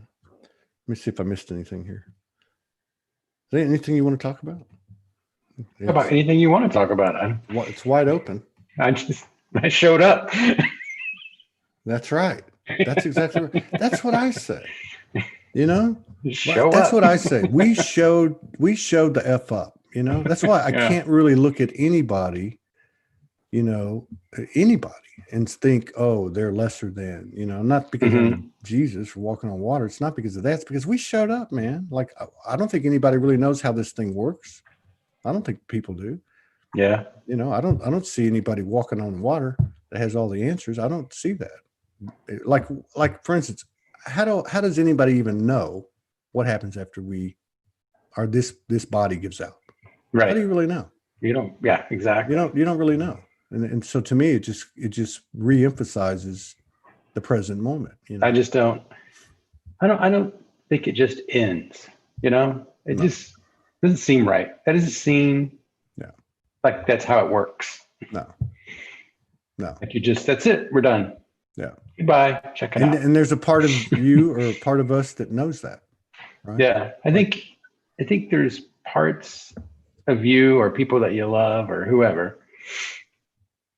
me see if I missed anything here. Is there anything you want to talk about? How about anything you want to talk about? It's wide open. I showed up. That's right. That's exactly right. That's what I say. Show That's up. what I say. We showed the F up. That's why I can't really look at anybody, and think, oh, they're lesser than, not because I'm Jesus or walking on water. It's not because of that. It's because we showed up, man. Like, I don't think anybody really knows how this thing works. I don't think people do. Yeah. I don't see anybody walking on water that has all the answers. I don't see that. Like for instance, how does anybody even know what happens after this body gives out? Right. How do you really know? You don't. Yeah, exactly. You don't really know. And so to me, it just reemphasizes the present moment. I just don't. I don't think it just ends. It just doesn't seem right. That doesn't seem. Yeah. Like that's how it works. No. Like that's it. We're done. Yeah. Goodbye. Check it out. And there's a part of you or a part of us that knows that. Right? Yeah. I think there's parts of you or people that you love or whoever,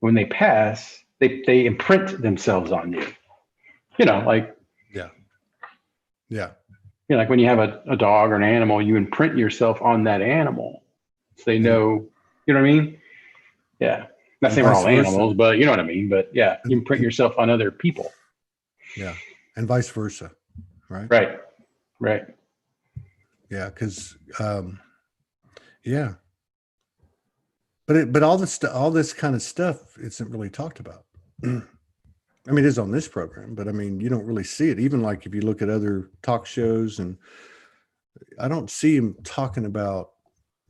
when they pass, they imprint themselves on you. Like. Yeah. Yeah. Like when you have a dog or an animal, you imprint yourself on that animal. So they know, you know what I mean? Yeah. Not saying we're all animals, but you know what I mean? But yeah, you imprint yourself on other people. Yeah. And vice versa. Right. Right. Yeah. Cause, yeah. But all this kind of stuff isn't really talked about. I mean, it is on this program, but I mean, you don't really see it. Even like if you look at other talk shows, and I don't see him talking about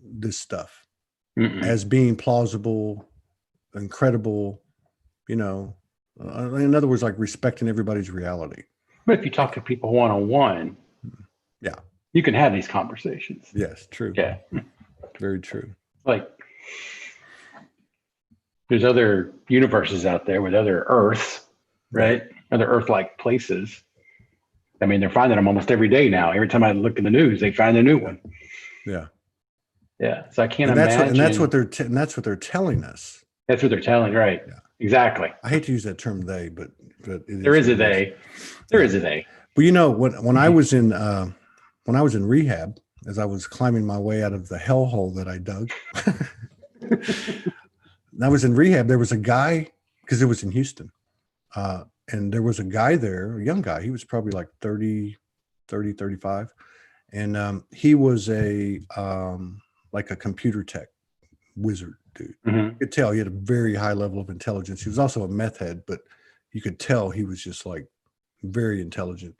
this stuff as being plausible, incredible, in other words, like respecting everybody's reality. But if you talk to people one-on-one, yeah, you can have these conversations. Yes, true. Yeah. Very true. Like there's other universes out there with other Earths, right? Other Earth-like places. I mean, they're finding them almost every day now. Every time I look in the news, they find a new one. Yeah. Yeah. So I can't imagine. And that's what they're telling us. That's what they're telling, right? Yeah. Exactly. I hate to use that term "they," but there is a they. There is a they. Well, when I was in rehab, as I was climbing my way out of the hellhole that I dug, I was in rehab. There was a guy, because it was in Houston, and there was a guy there, a young guy. He was probably like 30, 35, and he was like a computer tech wizard dude. You could tell he had a very high level of intelligence. He was also a meth head, but you could tell he was just like very intelligent.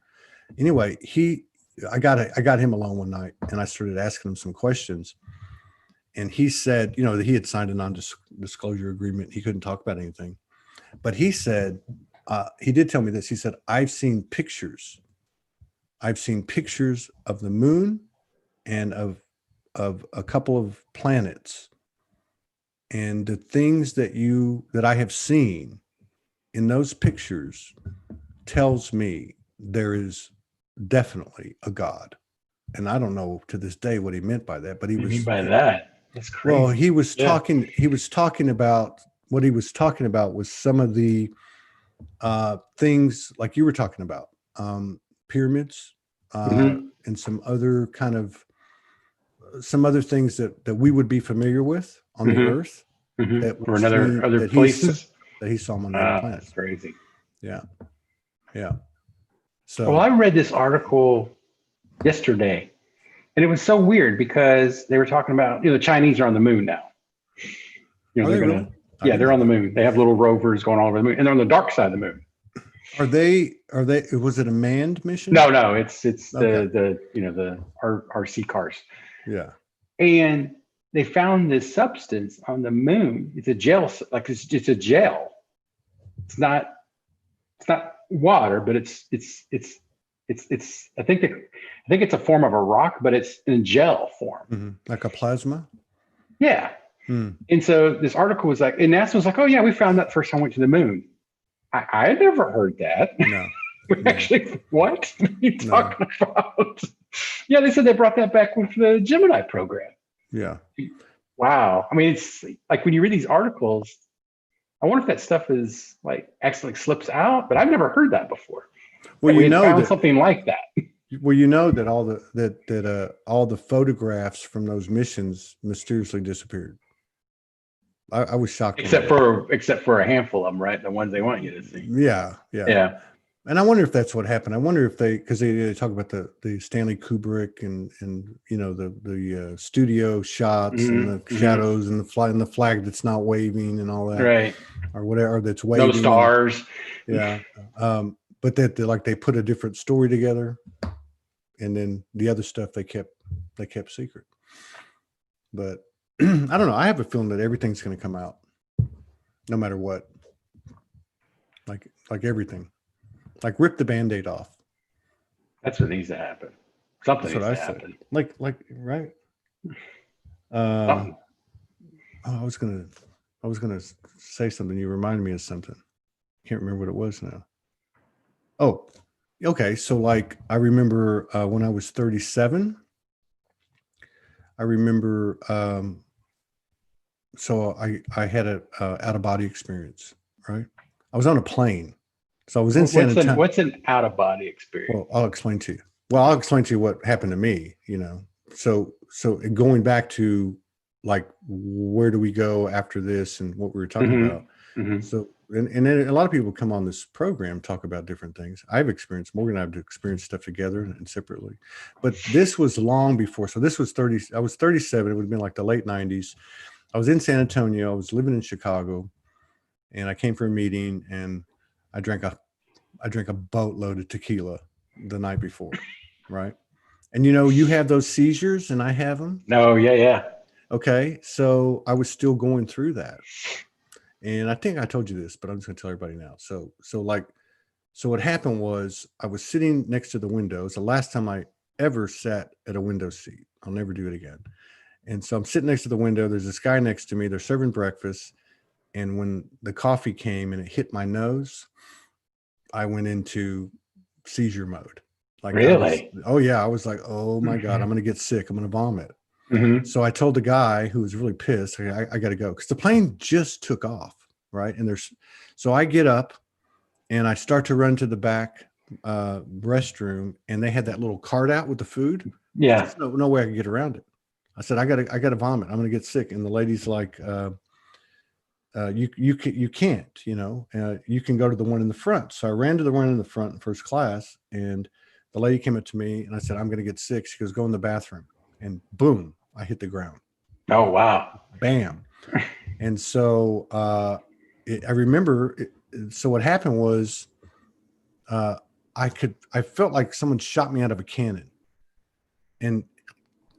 Anyway, I got him alone one night, and I started asking him some questions, and he said, that he had signed a non-disclosure agreement. He couldn't talk about anything, but he said, he did tell me this. He said, I've seen pictures of the moon and of a couple of planets, and the things that I have seen in those pictures tells me there is definitely a God. And I don't know to this day what he meant by that, but he was. What do you mean by that? That's crazy. Well, he was talking about what he was talking about was some of the things like you were talking about, pyramids, and some other things that we would be familiar with on the Earth, or other places that he saw on other planets. That's crazy. Yeah. So, well, I read this article yesterday, and it was so weird because they were talking about, the Chinese are on the moon now. They're gonna, they're on the moon. They have little rovers going all over the moon, and they're on the dark side of the moon. Are they? Was it a manned mission? No. It's okay. the RC cars. Yeah. And they found this substance on the moon. It's a gel, like it's a gel. It's not water, but it's I think it's a form of a rock, but it's in gel form. Like a plasma. Yeah. Hmm. And so this article was like, and NASA was like, oh yeah, we found that first time we went to the moon. I had never heard that. No. Actually, what are you No. talking about? Yeah, they said they brought that back with the Gemini program. Yeah. Wow. I mean, it's like when you read these articles, I wonder if that stuff is like actually slips out, but I've never heard that before. Well, we you had know found that. something like that. Well, you know that all the photographs from those missions mysteriously disappeared. I was shocked. except for a handful of them, right? The ones they want you to see. Yeah. And I wonder if that's what happened. I wonder if because they talk about the Stanley Kubrick and the studio shots and the shadows and the flag that's not waving and all that, right? Or whatever that's waving. No stars. Yeah. But that they put a different story together, and then the other stuff they kept secret. But I don't know. I have a feeling that everything's going to come out, no matter what. Like everything. Like rip the Band-Aid off. That's what needs to happen. Something That's what needs I to said. happen. Like right. I was gonna say something. You reminded me of something. Can't remember what it was now. Oh, okay. So like I remember when I was 37. I remember. So I had a out of body experience. Right. I was on a plane. So I was in San Antonio. What's an out of body experience? Well, I'll explain to you. I'll explain to you what happened to me, So going back to like, where do we go after this and what we were talking about. So, and then a lot of people come on this program, talk about different things. Morgan and I have experienced stuff together and separately, but this was long before. So this was I was 37. It would have been like the late 90s. I was in San Antonio. I was living in Chicago, and I came for a meeting, and I drank a boatload of tequila the night before, right? And you have those seizures, and I have them. No, yeah. Okay, so I was still going through that, and I think I told you this, but I'm just gonna tell everybody now. So what happened was I was sitting next to the window. It's the last time I ever sat at a window seat. I'll never do it again. And so I'm sitting next to the window. There's this guy next to me. They're serving breakfast, and when the coffee came and it hit my nose, I went into seizure mode. Like, really? I was like, oh my God, I'm going to get sick. I'm going to vomit. So I told the guy, who was really pissed, I got to go, because the plane just took off. Right. And so I get up and I start to run to the back restroom, and they had that little cart out with the food. Yeah. There's no way I could get around it. I said, I got to vomit. I'm going to get sick. And the lady's like, you can't, you can go to the one in the front. So I ran to the one in the front in first class, and the lady came up to me, and I said, I'm going to get sick. She goes, go in the bathroom, and boom, I hit the ground. Oh, wow. Bam. And so I remember. So what happened was I felt like someone shot me out of a cannon, and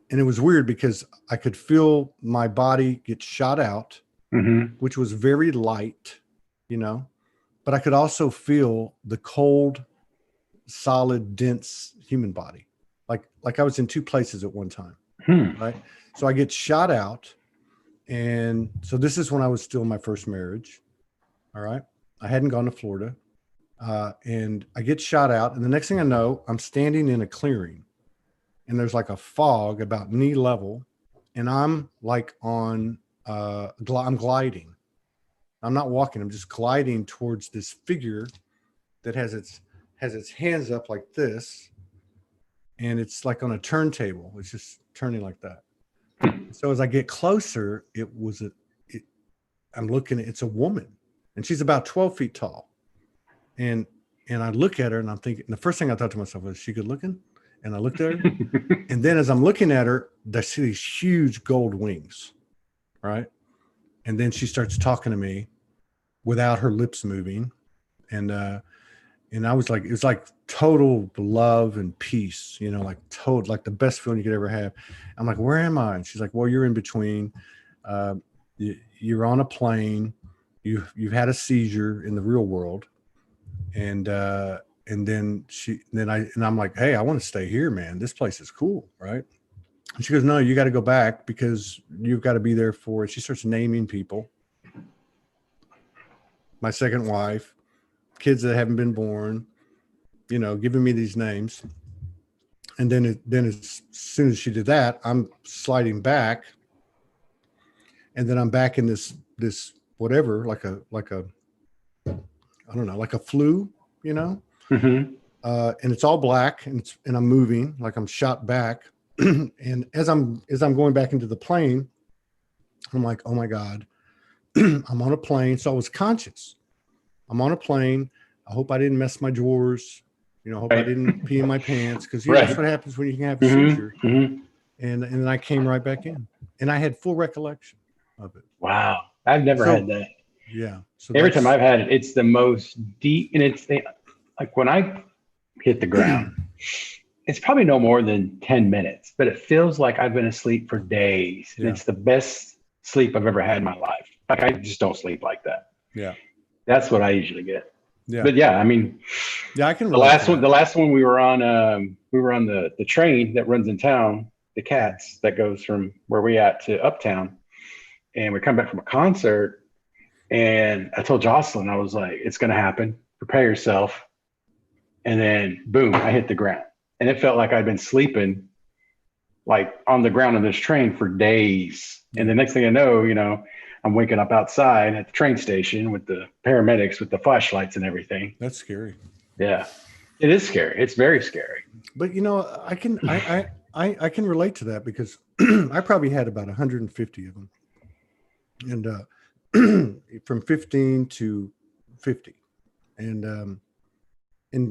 it was weird because I could feel my body get shot out, which was very light, but I could also feel the cold, solid, dense human body. Like I was in two places at one time. Right. So I get shot out. And so this is when I was still in my first marriage. All right. I hadn't gone to Florida. And I get shot out. And the next thing I know, I'm standing in a clearing, and there's like a fog about knee level. And I'm like I'm gliding. I'm not walking. I'm just gliding towards this figure that has its hands up like this. And it's like on a turntable. It's just turning like that. So as I get closer, I'm looking at, it's a woman, and she's about 12 feet tall. And I look at her, and I'm thinking, the first thing I thought to myself was, is she good looking? And I looked at her, and then as I'm looking at her, I see these huge gold wings, right? And then she starts talking to me without her lips moving. And I was like, it was like total love and peace, like the best feeling you could ever have. I'm like, where am I? And she's like, well, you're in between. You're on a plane. You've had a seizure in the real world, and then I'm like, hey, I want to stay here, man. This place is cool, right? And she goes, no, you got to go back because you've got to be there for it. She starts naming people. My second wife, kids that haven't been born, giving me these names. And then as soon as she did that, I'm sliding back. And then I'm back in this whatever, like a I don't know, like a flu, Mm-hmm. And it's all black and I'm moving like I'm shot back. And as I'm going back into the plane, I'm like, oh my God, I'm on a plane. So I was conscious. I'm on a plane. I hope I didn't mess my drawers. I hope I didn't pee in my pants because that's what happens when you can have a seizure. Mm-hmm. And then I came right back in, and I had full recollection of it. Wow, I've never had that. Yeah. So every time I've had it, it's the most deep, and it's like when I hit the ground, it's probably no more than 10 minutes, but it feels like I've been asleep for days. And it's the best sleep I've ever had in my life. Like I just don't sleep like that. Yeah. That's what I usually get. Yeah. But yeah, I mean, I can. The last one we were on the train that runs in town, the Cats, that goes from where we at to Uptown. And we come back from a concert, and I told Jocelyn, I was like, it's going to happen. Prepare yourself. And then boom, I hit the ground. And it felt like I'd been sleeping like on the ground on this train for days. And the next thing I know, I'm waking up outside at the train station with the paramedics with the flashlights and everything. That's scary. Yeah, it is scary. It's very scary. But I can relate to that because I probably had about 150 of them, and from 15 to 50, and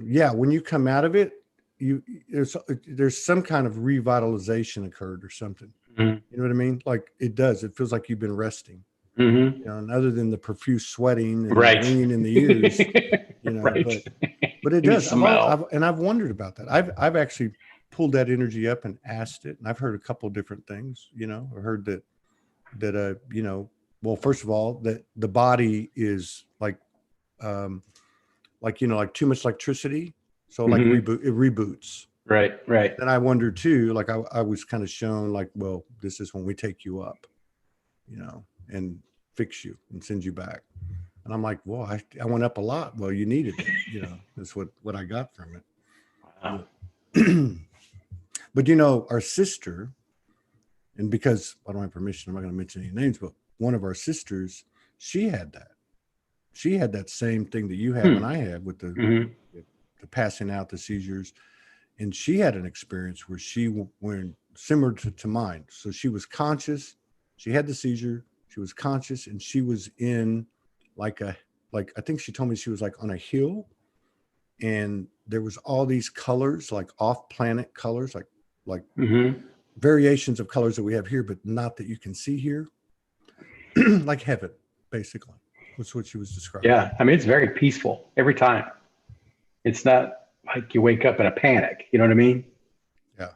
yeah, when you come out of it, there's some kind of revitalization occurred or something. Mm-hmm. You know what I mean? Like it does. It feels like you've been resting. Mm-hmm. And other than the profuse sweating and right. ringing in the ears, right. but it does. I've wondered about that. I've actually pulled that energy up and asked it, and I've heard a couple of different things. I heard that well, first of all, that the body is like too much electricity, so like it reboots. Right. Then I wonder too, like I was kind of shown like, well, this is when we take you up, and fix you and send you back. And I'm like, well, I went up a lot. Well, you needed it, that's what I got from it. Wow. But our sister, and because I don't have permission, I'm not going to mention any names, but one of our sisters, she had that same thing that you have and I have with the passing out, the seizures. And she had an experience where she went similar to mine. So she was conscious, she had the seizure, she was conscious, and she was in I think she told me she was like on a hill, and there was all these colors, like off-planet colors, like variations of colors that we have here, but not that you can see here. Like heaven, basically. That's what she was describing. Yeah. I mean, it's very peaceful every time. It's not like you wake up in a panic. You know what I mean? Yeah.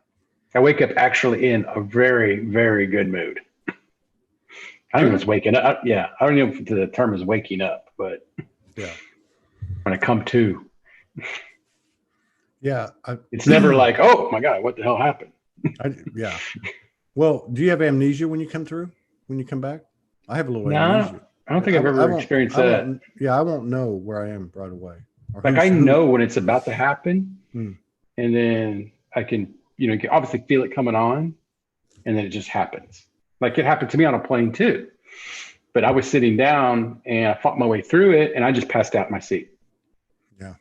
I wake up actually in a very, very good mood. I don't know if it's waking up. Yeah. I don't know if the term is waking up, but yeah, when I come to, yeah, it's never like, oh my God, what the hell happened? Yeah. Well, do you have amnesia when you come through? When you come back? I have a little amnesia. I don't think I've ever experienced that. I won't know where I am right away. Like I know when it's about to happen, and then I can, you can obviously feel it coming on, and then it just happens. Like it happened to me on a plane too, but I was sitting down and I fought my way through it, and I just passed out in my seat. Yeah,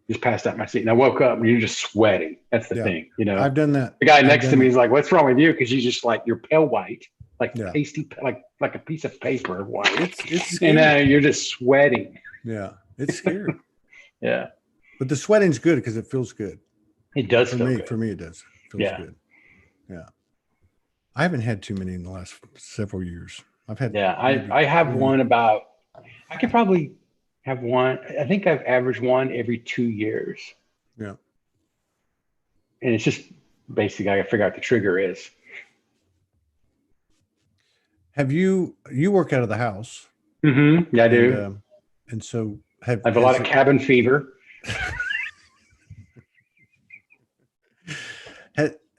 just passed out in my seat, and I woke up and you're just sweating. That's the thing, I've done that. The guy next to me is like, "What's wrong with you?" Because you just like you're pale white, like pasty, like a piece of paper white. It's scary. And you're just sweating. Yeah, it's scary. Yeah. But the sweating's good because it feels good. It does feel good. For me, it does. It feels good. Yeah. I haven't had too many in the last several years. I've had. Yeah, I have one about, I could probably have one. I think I've averaged one every 2 years. Yeah. And it's just basically, I got to figure out the trigger is. Have you work out of the house? Mm-hmm. Yeah, I do. And so I have a lot of cabin fever.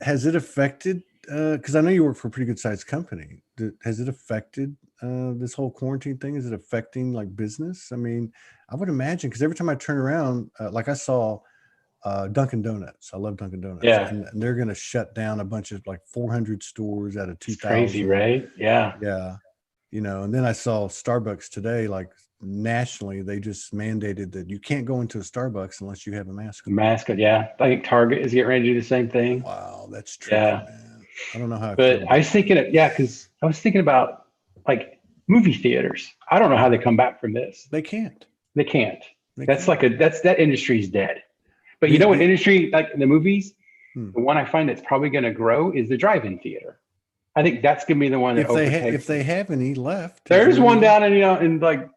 Has it affected? Because I know you work for a pretty good sized company. Has it affected this whole quarantine thing? Is it affecting like business? I mean, I would imagine because every time I turn around, like I saw Dunkin' Donuts. I love Dunkin' Donuts, Yeah. and they're going to shut down a bunch of like 400 stores out of It's crazy, 2,000. right? Yeah. Yeah, and then I saw Starbucks today, like nationally, they just mandated that you can't go into a Starbucks unless you have a mask on. Mascot, yeah. I think Target is getting ready to do the same thing. Wow, that's tricky, Yeah. man. I don't know how I feel But I about was thinking, because I was thinking about like movie theaters. I don't know how they come back from this. They can't. They can't. They That's can't. that industry's dead. But you The, know what the, industry, like in the movies, hmm. the one I find that's probably going to grow is the drive-in theater. I think that's going to be the one that if they have any left, There's one down in like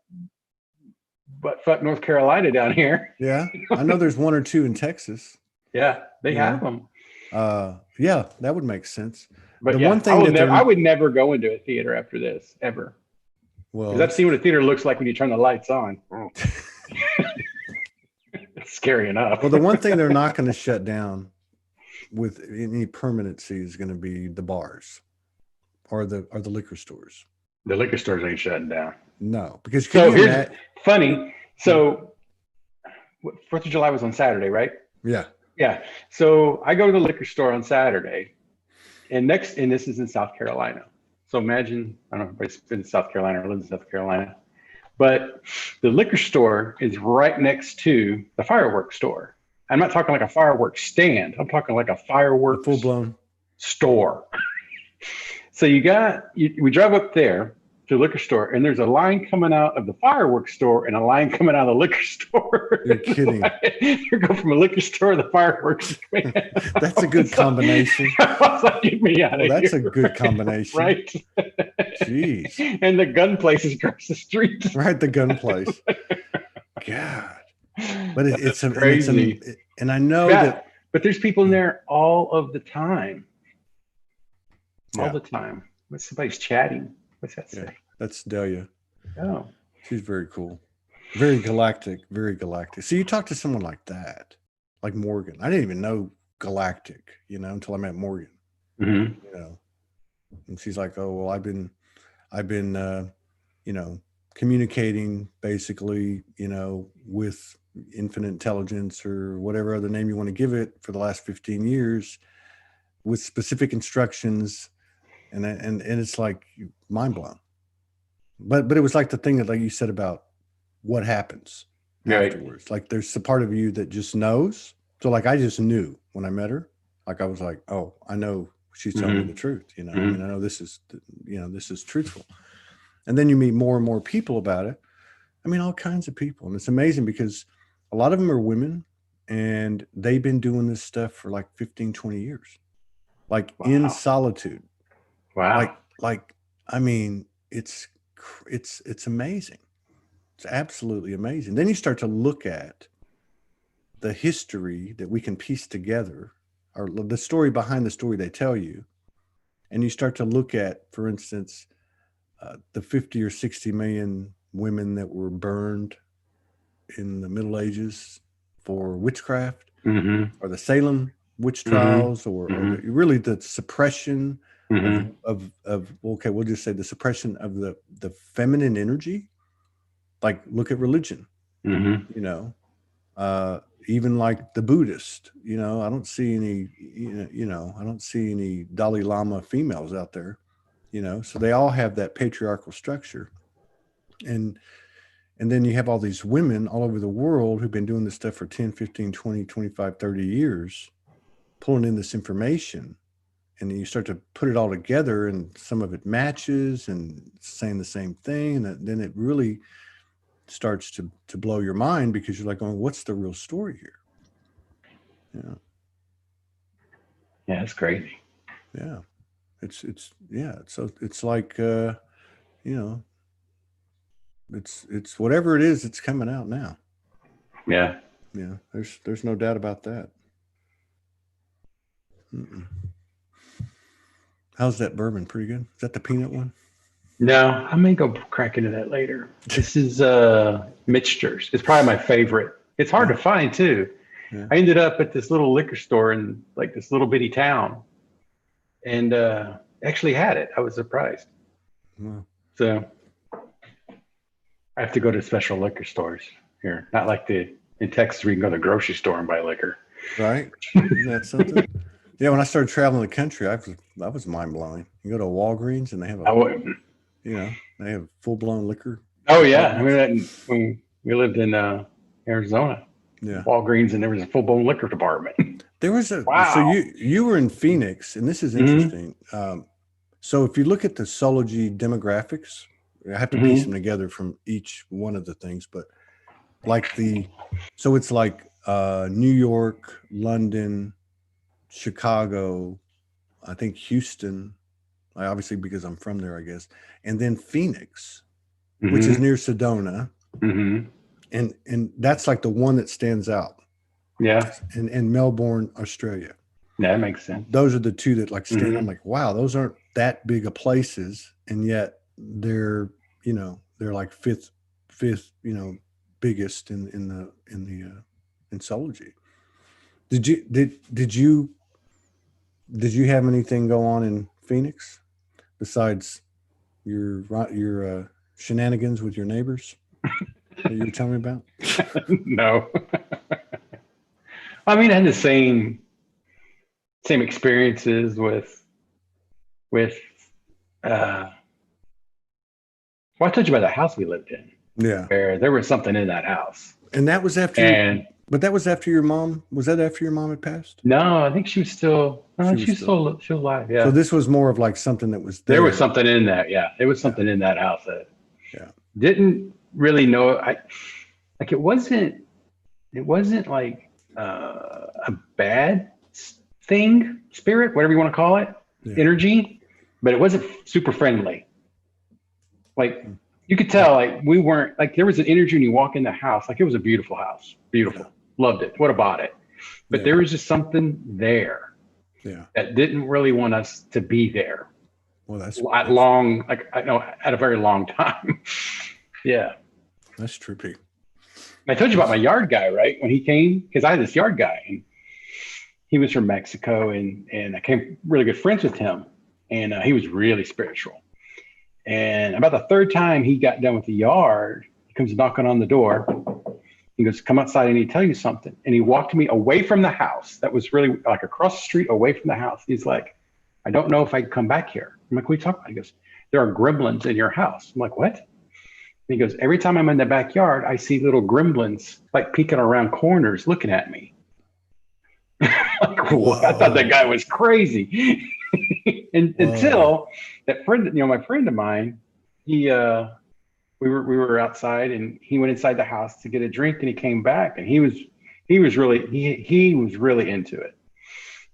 North Carolina down here. Yeah, I know there's one or two in Texas. Yeah, they have them. Yeah, that would make sense. But one thing I would never go into a theater after this ever. Well, because I've seen what a theater looks like when you turn the lights on. It's scary enough. Well, the one thing they're not going to shut down with any permanency is going to be the bars or the liquor stores. The liquor stores ain't shutting down. No, because here's funny. So 4th of July was on Saturday, right? Yeah. Yeah. So I go to the liquor store on Saturday, and this is in South Carolina. So imagine, I don't know if everybody's been in South Carolina or lives in South Carolina, but the liquor store is right next to the fireworks store. I'm not talking like a fireworks stand. I'm talking like a fireworks full-blown store. So we drive up there to the liquor store, and there's a line coming out of the fireworks store and a line coming out of the liquor store. You're kidding. You go from a liquor store to the fireworks. That's a good combination. I was like, get me out of here. That's a good combination. Right? Jeez. And the gun place is across the street. Right, the gun place. God. But it's crazy. And I know that. But there's people in there all of the time. Yeah. All the time. Somebody's chatting. What's that say? Yeah, that's Delia. Oh. She's very cool. Very galactic. Very galactic. So you talk to someone like that, like Morgan. I didn't even know galactic, until I met Morgan. Mm-hmm. And she's like, oh, well, I've been communicating basically, with infinite intelligence or whatever other name you want to give it for the last 15 years with specific instructions. And it's like mind blown. But it was like the thing that, like you said, about what happens afterwards. Like there's a part of you that just knows. So like I just knew when I met her, like I was like, oh, I know she's telling me the truth. I mean, I know this is truthful. And then you meet more and more people about it. I mean, all kinds of people. And it's amazing because a lot of them are women and they've been doing this stuff for like 15, 20 years, like in solitude. Wow. Like, I mean, it's amazing. It's absolutely amazing. Then you start to look at the history that we can piece together, or the story behind the story they tell you. And you start to look at, for instance, the 50 or 60 million women that were burned in the Middle Ages for witchcraft, or the Salem witch trials, or really the suppression of we'll just say the suppression of the feminine energy. Like look at religion, even like the Buddhist, I don't see any, I don't see any Dalai Lama females out there, so they all have that patriarchal structure. And then you have all these women all over the world who've been doing this stuff for 10, 15, 20, 25, 30 years, pulling in this information. And then you start to put it all together and some of it matches and saying the same thing. And then it really starts to blow your mind because you're like going, what's the real story here? Yeah. Yeah, it's crazy. Yeah. It's like, it's whatever it is, it's coming out now. Yeah. Yeah. There's no doubt about that. How's that bourbon? Pretty good. Is that the peanut one? No, I may go crack into that later. This is Mixtures. It's probably my favorite It's hard to find too. Yeah. I ended up at this little liquor store in like this little bitty town, and actually had it. I was surprised. Wow. So I have to go to special liquor stores here, not like in Texas where you can go to the grocery store and buy liquor. Right? Isn't that something? Yeah, when I started traveling the country, that was mind blowing. You go to a Walgreens and they have they have full blown liquor. Oh yeah, I mean when we lived in Arizona, Yeah, Walgreens, and there was a full blown liquor department. there was a. Wow. So you were in Phoenix, and this is interesting. So if you look at the Soulology demographics, I have to piece them together from each one of the things, but like so it's like New York, London, Chicago, I think Houston, obviously because I'm from there, I guess, and then Phoenix, which is near Sedona, and that's like the one that stands out. Yeah, and Melbourne, Australia. Yeah, that makes sense. Those are the two that like stand. I'm like, wow, those aren't that big of places, and yet they're like fifth, biggest in Soulology. Did you have anything go on in Phoenix besides your shenanigans with your neighbors that you were telling me about? No. I mean, I had the same experiences with well, I told you about the house we lived in. Yeah. Where there was something in that house. And that was after but that was after your mom. Was that after your mom had passed? No, I think she was still still alive. Yeah. So this was more of like something that was there. There was something in that. Yeah. There was something in that house that didn't really know. It wasn't like a bad spirit, whatever you want to call it, energy, but it wasn't super friendly. Like you could tell, like we weren't like there was an energy when you walk in the house. Like it was a beautiful house, beautiful, loved it, would have bought it, but there was just something there, that didn't really want us to be there. Well, that's at a very long time. Yeah, that's trippy. I told you about my yard guy, right? When he came, because I had this yard guy, and he was from Mexico, and I became really good friends with him, and he was really spiritual. And about the third time he got done with the yard, he comes knocking on the door. He goes, "Come outside, I need to tell you something." And he walked me away from the house. That was really like across the street, away from the house. He's like, "I don't know if I can come back here." I'm like, "What are you talking about?" He goes, "There are gremlins in your house." I'm like, "What?" And he goes, "Every time I'm in the backyard, I see little gremlins like peeking around corners looking at me." Like, I thought that guy was crazy. Until that friend, my friend of mine, we were outside, and he went inside the house to get a drink, and he came back, and he was really into it.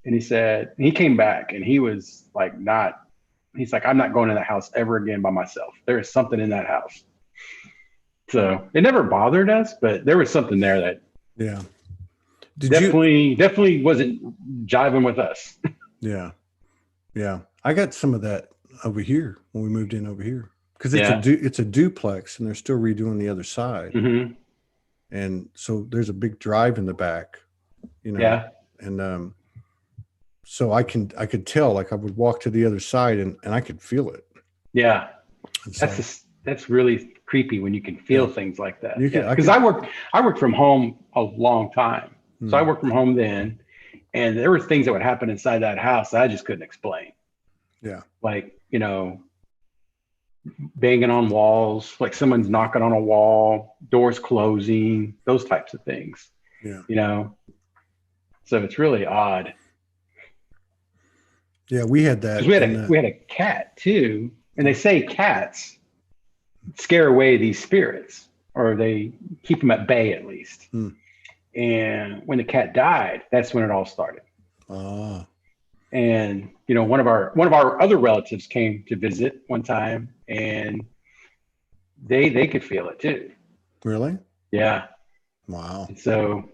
And he said, he came back, and he was like, he's like, "I'm not going in that house ever again by myself. There is something in that house." So it never bothered us, but there was something there that definitely wasn't jiving with us. Yeah. I got some of that over here when we moved in over here, because it's a duplex, and they're still redoing the other side. And so there's a big drive in the back, and so I could tell, like I would walk to the other side and I could feel it. Yeah. That's really creepy when you can feel things like that. Because I worked from home a long time. So I worked from home then, and there were things that would happen inside that house that I just couldn't explain. Yeah. Like, banging on walls, like someone's knocking on a wall, doors closing, those types of things. Yeah. So it's really odd. Yeah, we had that. We had a cat too, and they say cats scare away these spirits, or they keep them at bay at least. And when the cat died, that's when it all started. And one of our other relatives came to visit one time, and they could feel it too. Really? Yeah. Wow. And so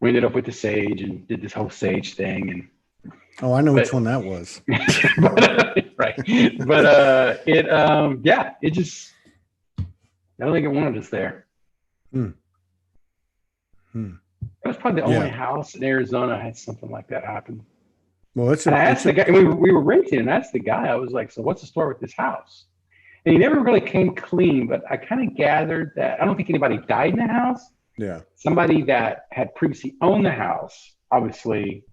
we ended up with the sage and did this whole sage thing. And I know which one that was. Right. But it just, I don't think it wanted us there. It was probably the only Yeah. house in Arizona had something like that happen. Well, And I asked the guy, and we were renting, and I asked the guy, I was like, so what's the story with this house? And he never really came clean, but I kind of gathered that I don't think anybody died in the house. yeah. Somebody that had previously owned the house, obviously,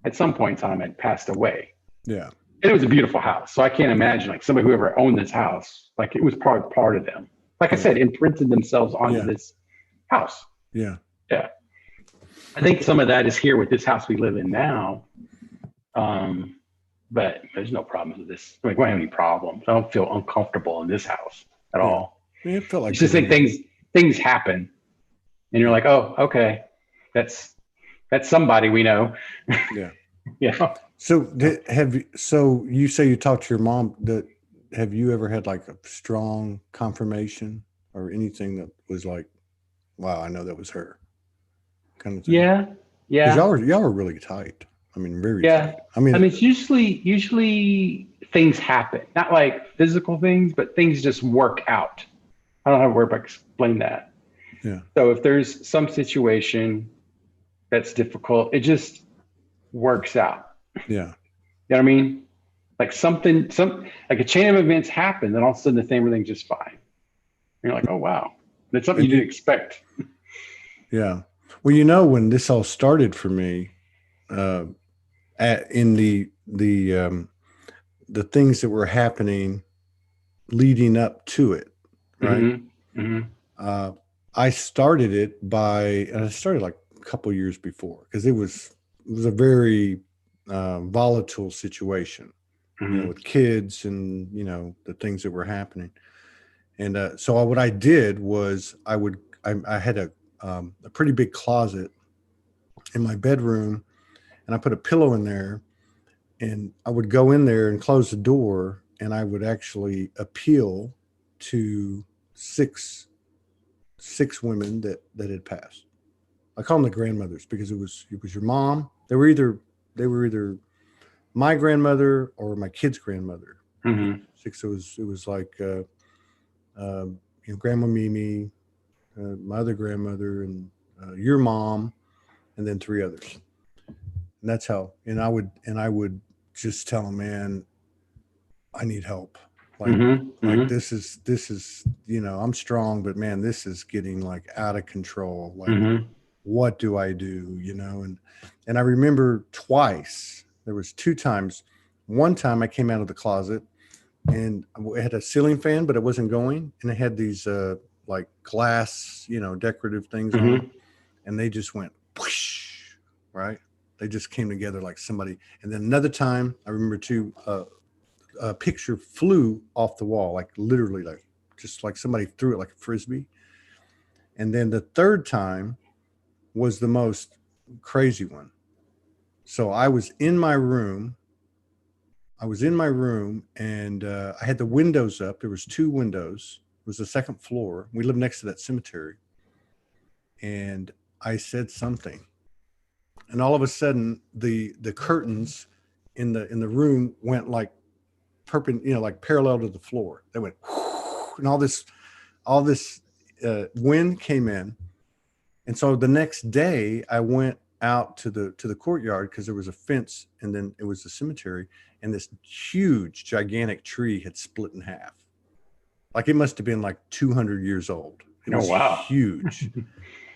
at some point in time had passed away. Yeah. And it was a beautiful house. So I can't imagine like somebody who ever owned this house, like it was part of them. Like I said, imprinted themselves onto this house. Yeah. Yeah. I think some of that is here with this house we live in now. But there's no problems with this. Like, we don't have any problems. I don't feel uncomfortable in this house at all. It felt like It's just like things happen, and you're like, oh, okay, that's somebody we know. Yeah. Yeah. So so you say you talked to your mom. Have you ever had like a strong confirmation or anything that was like, wow, I know that was her, kind of thing? Yeah. Yeah. 'Cause y'all were really tight. I mean, very tight. I mean, it's usually things happen, not like physical things, but things just work out. I don't know how to explain that. yeah. So if there's some situation that's difficult, it just works out. Yeah. You know what I mean? Like like a chain of events happen, then all of a sudden everything's just fine. And you're like, oh wow, that's something you didn't expect. Yeah. Well, when this all started for me, in the things that were happening leading up to it, right? Mm-hmm. Mm-hmm. I started it and I started like a couple years before because it was a very volatile situation, with kids and the things that were happening. And so what I did was I had a pretty big closet in my bedroom, and I put a pillow in there, and I would go in there and close the door, and I would actually appeal to six women that had passed. I call them the grandmothers because it was your mom. They were either my grandmother or my kid's grandmother. Mm-hmm. Six. It was like Grandma Mimi, my other grandmother, and your mom, and then three others. And that's how. And I would just tell them, man, I need help. Like this is I'm strong, but man, this is getting like out of control. Like, what do I do? And I remember twice. There was two times. One time I came out of the closet and it had a ceiling fan, but it wasn't going, and it had these like glass, decorative things on it, and they just went whoosh, right? They just came together like somebody. And then another time, I remember too, a picture flew off the wall, like literally, like just like somebody threw it like a frisbee. And then the third time was the most crazy one. So I was in my room. And I had the windows up. There was two windows. It was the second floor. We lived next to that cemetery. And I said something. And all of a sudden, the curtains in the room went like like parallel to the floor. They went, and all this wind came in. And so the next day, I went out to the courtyard because there was a fence, and then it was the cemetery, and this huge, gigantic tree had split in half. Like it must have been like 200 years old. It was huge.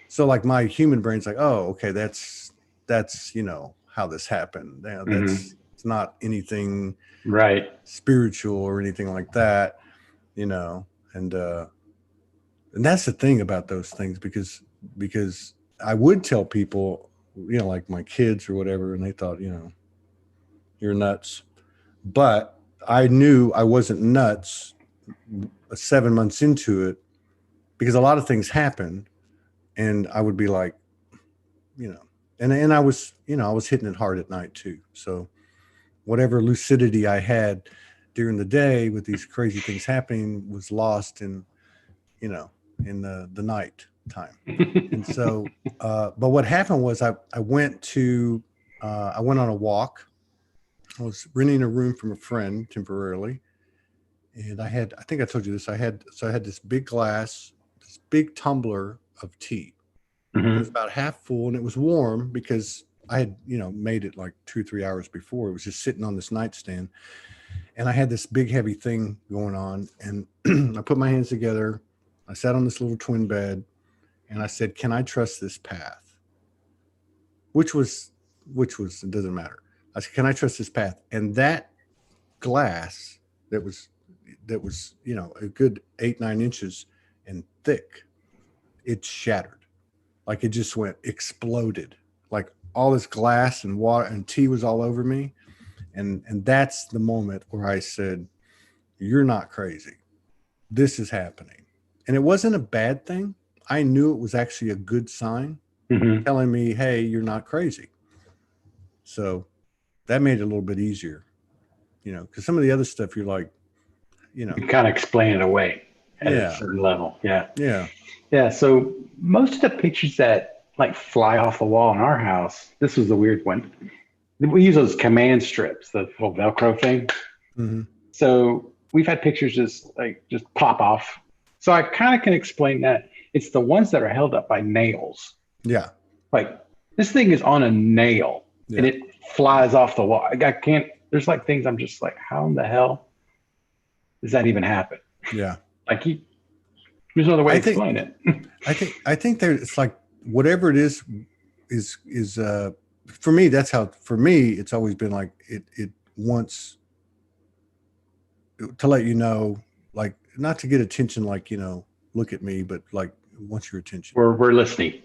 So like my human brain's like, oh, okay, that's how this happened. It's not anything right spiritual or anything like that, and that's the thing about those things, because I would tell people, like my kids or whatever, and they thought, you're nuts. But I knew I wasn't nuts 7 months into it, because a lot of things happened, and I would be like, and I was hitting it hard at night too. So whatever lucidity I had during the day with these crazy things happening was lost in the night time. And so, but what happened was I went on a walk. I was renting a room from a friend temporarily. And I think I told you this. I had this big glass, this big tumbler of tea. It was about half full, and it was warm because I had, made it like 2-3 hours before. It was just sitting on this nightstand, and I had this big heavy thing going on, and I put my hands together. I sat on this little twin bed, and I said, "Can I trust this path?" Which was, it doesn't matter. I said, "Can I trust this path?" And that glass that was, a good 8-9 inches and thick, it shattered. Like it just exploded. Like all this glass and water and tea was all over me. And that's the moment where I said, "You're not crazy. This is happening." And it wasn't a bad thing. I knew it was actually a good sign telling me, "Hey, you're not crazy." So that made it a little bit easier, because some of the other stuff you're like, You kind of explain it away at a certain level. Yeah. Yeah. Yeah. So most of the pictures that like fly off the wall in our house, this was the weird one. We use those command strips, the little Velcro thing. Mm-hmm. So we've had pictures just pop off. So I kind of can explain that. It's the ones that are held up by nails. Yeah. Like this thing is on a nail and it flies off the wall. I can't, there's like things I'm just like, how in the hell does that even happen? Yeah. Like there's no other way to explain it. I think there, it's like whatever it is for me, it's always been like it wants to let you know, like, not to get attention, like, look at me, but like wants your attention. We're listening.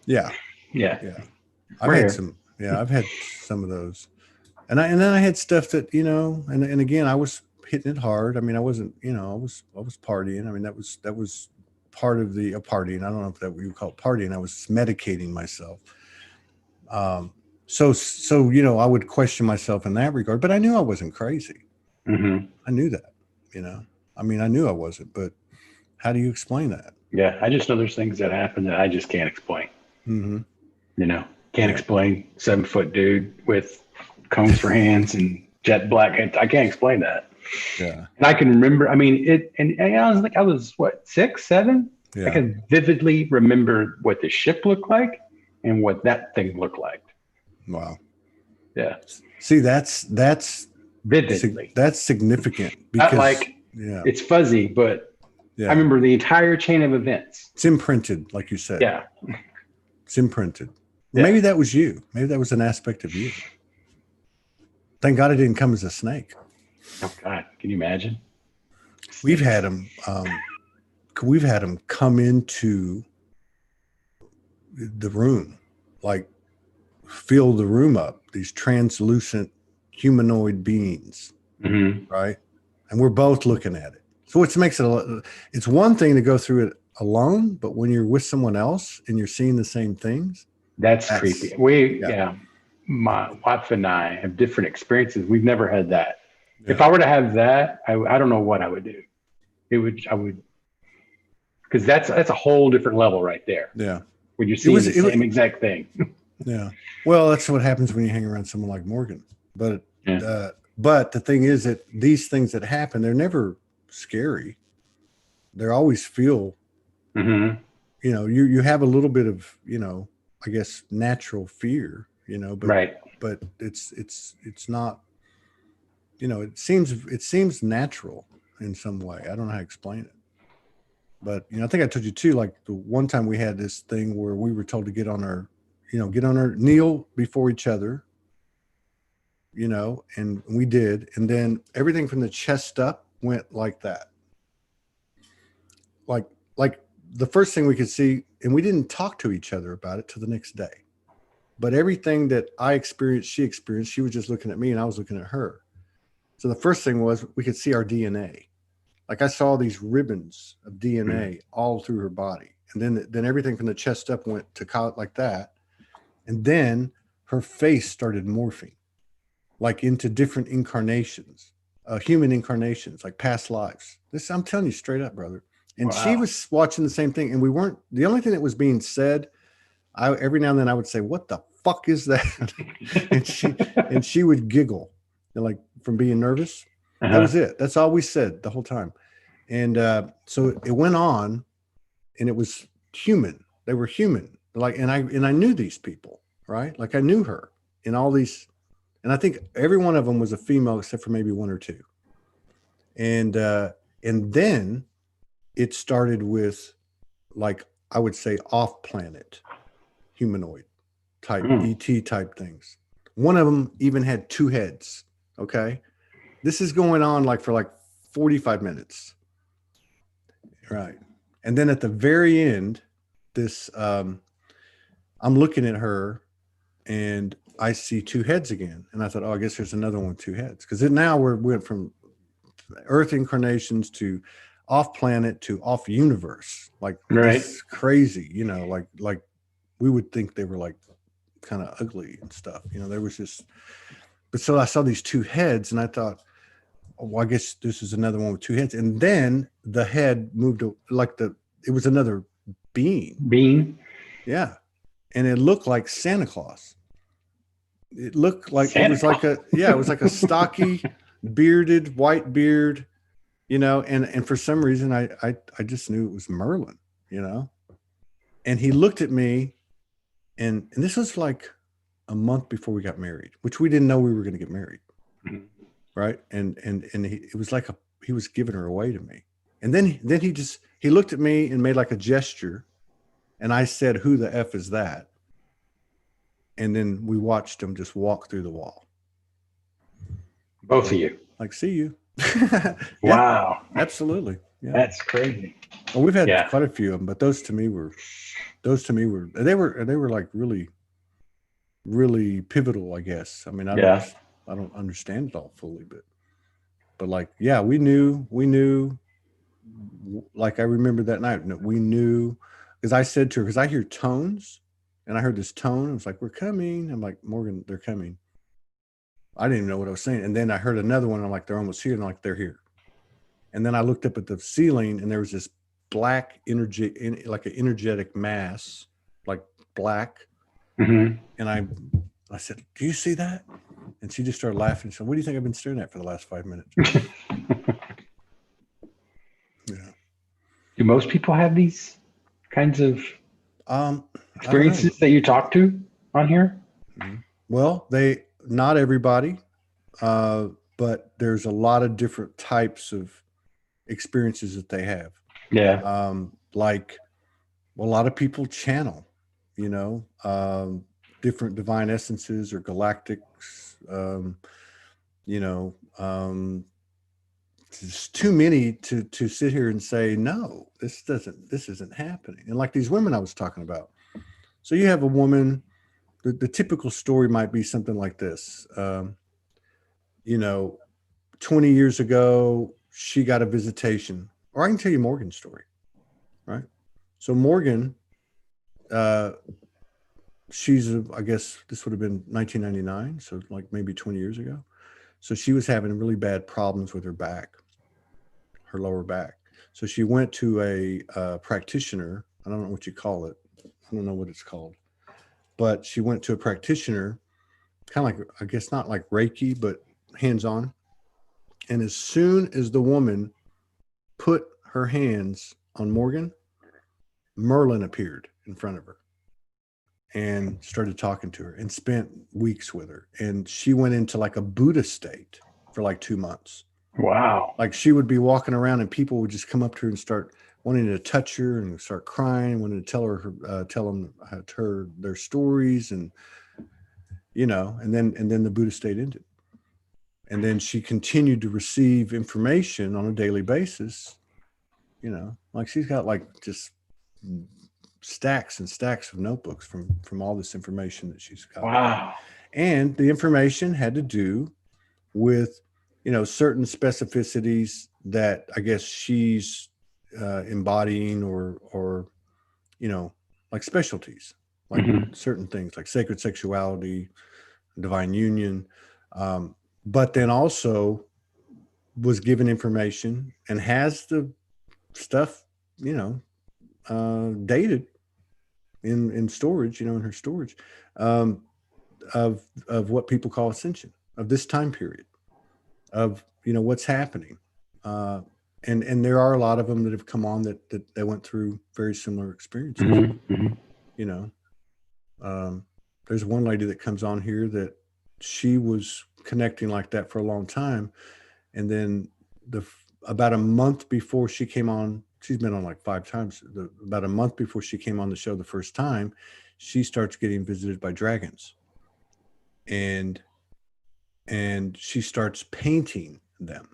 Yeah. I've had some of those. And then I had stuff that, and again, I was hitting it hard. I mean, I wasn't, I was partying. I mean, that was part of the partying. I don't know if that what you call it partying. I was medicating myself. So, I would question myself in that regard, but I knew I wasn't crazy. Mm-hmm. I knew that, I mean, I knew I wasn't, but how do you explain that? Yeah. I just know there's things that happen that I just can't explain. Mm-hmm. Can't explain 7-foot dude with combs for hands and jet black. I can't explain that. Yeah. And I can remember, I mean, I was what, 6, 7? Yeah. I can vividly remember what the ship looked like and what that thing looked like. Wow. Yeah. See, that's vividly. That's significant because it's fuzzy, but I remember the entire chain of events. It's imprinted, like you said. Yeah. It's imprinted. Yeah. Maybe that was you. Maybe that was an aspect of you. Thank God it didn't come as a snake. Oh God, can you imagine? We've had them come into the room, like fill the room up. These translucent humanoid beings, right? And we're both looking at it. So it makes it's one thing to go through it alone, but when you're with someone else and you're seeing the same things, that's creepy. My wife and I have different experiences. We've never had that. Yeah. If I were to have that, I don't know what I would do. I would, because that's a whole different level right there. Yeah. When you see the same exact thing. Yeah. Well, that's what happens when you hang around someone like Morgan. But the thing is that these things that happen, they're never scary. They're always feel, you have a little bit of, I guess, natural fear, but it's not, it seems natural in some way. I don't know how to explain it, but, I think I told you too, like the one time we had this thing where we were told to get on our kneel before each other, and we did. And then everything from the chest up went like that. Like the first thing we could see, and we didn't talk to each other about it till the next day. But everything that I experienced, she experienced. She was just looking at me and I was looking at her. So the first thing was we could see our DNA. Like I saw these ribbons of DNA all through her body. And then everything from the chest up went to like that. And then her face started morphing, like into different incarnations, human incarnations, like past lives. This, I'm telling you straight up, brother. And she was watching the same thing. And we weren't, the only thing that was being said, every now and then I would say, "What the fuck is that?" and she would giggle, like from being nervous. That was it. That's all we said the whole time. And so it went on, and it was human. They were human. Like, and I knew these people, right? Like I knew her in all these, and I think every one of them was a female except for maybe one or two. And then it started with, like, I would say off planet humanoid type, ET type things. One of them even had two heads. Okay. This is going on like for like 45 minutes. Right. And then at the very end, this, I'm looking at her and I see two heads again. And I thought, oh, I guess there's another one with two heads. Because now we went from Earth incarnations to off planet to off universe. Like, this is crazy, you know, like we would think they were like kind of ugly and stuff. You know, there was just, but so I saw these two heads and I thought, oh, well, I guess this is another one with two heads. And then the head moved to, like, it was another being. Yeah. And it looked like Santa Claus. It looked like it was like it was like a stocky, bearded, white beard, you know, and for some reason I just knew it was Merlin, you know. And he looked at me, and this was like a month before we got married, which we didn't know we were going to get married. Mm-hmm. Right. And it was like he was giving her away to me. And then he looked at me and made like a gesture, and I said, "Who the F is that?" And then we watched him just walk through the wall. Both of you. Like, see you. Wow. Absolutely. Yeah. That's crazy. Well, we've had quite a few of them, but those to me were they were like really, really pivotal, I guess. I mean, I don't understand it all fully, but like, yeah, we knew, like, I remember that night, we knew, because I said to her, because I hear tones. And I heard this tone. I was like, "We're coming." I'm like, "Morgan, they're coming." I didn't even know what I was saying. And then I heard another one. I'm like, "They're almost here." And I'm like, "They're here." And then I looked up at the ceiling, and there was this black energy, like an energetic mass, like black. Mm-hmm. And I said, "Do you see that?" And she just started laughing. She said, "What do you think I've been staring at for the last 5 minutes?" Yeah. Do most people have these kinds of experiences that you talk to on here? Well, not everybody, but there's a lot of different types of experiences that they have. Yeah. Like, a lot of people channel, you know, different divine essences or galactics, you know, it's too many to sit here and say, no, this isn't happening. And like these women I was talking about. So you have a woman, the typical story might be something like this. You know, 20 years ago, she got a visitation, or I can tell you Morgan's story, right? So Morgan, I guess this would have been 1999. So like maybe 20 years ago. So she was having really bad problems with her back, her lower back. So she went to a practitioner. I don't know what you call it. I don't know what it's called, but she went to a practitioner, kind of like, I guess not like Reiki, but hands-on. And as soon as the woman put her hands on Morgan, Merlin appeared in front of her and started talking to her and spent weeks with her. And she went into like a Buddha state for like 2 months. Wow. Like, she would be walking around and people would just come up to her and start wanting to touch her and start crying, wanting to tell them their stories, and, you know, and then the Buddha state ended. And then she continued to receive information on a daily basis, you know, like she's got like just stacks and stacks of notebooks from all this information that she's got. Wow. And the information had to do with, you know, certain specificities that I guess she's embodying, or, you know, like specialties, like certain things like sacred sexuality, divine union. But then also was given information and has the stuff, you know, dated in storage, you know, in her storage, of what people call ascension, of this time period, of, you know, what's happening. And there are a lot of them that have come on that went through very similar experiences, you know. There's one lady that comes on here that she was connecting like that for a long time. And then about a month before she came on, she's been on like 5 times. About a month before she came on the show the first time, she starts getting visited by dragons. And she starts painting them.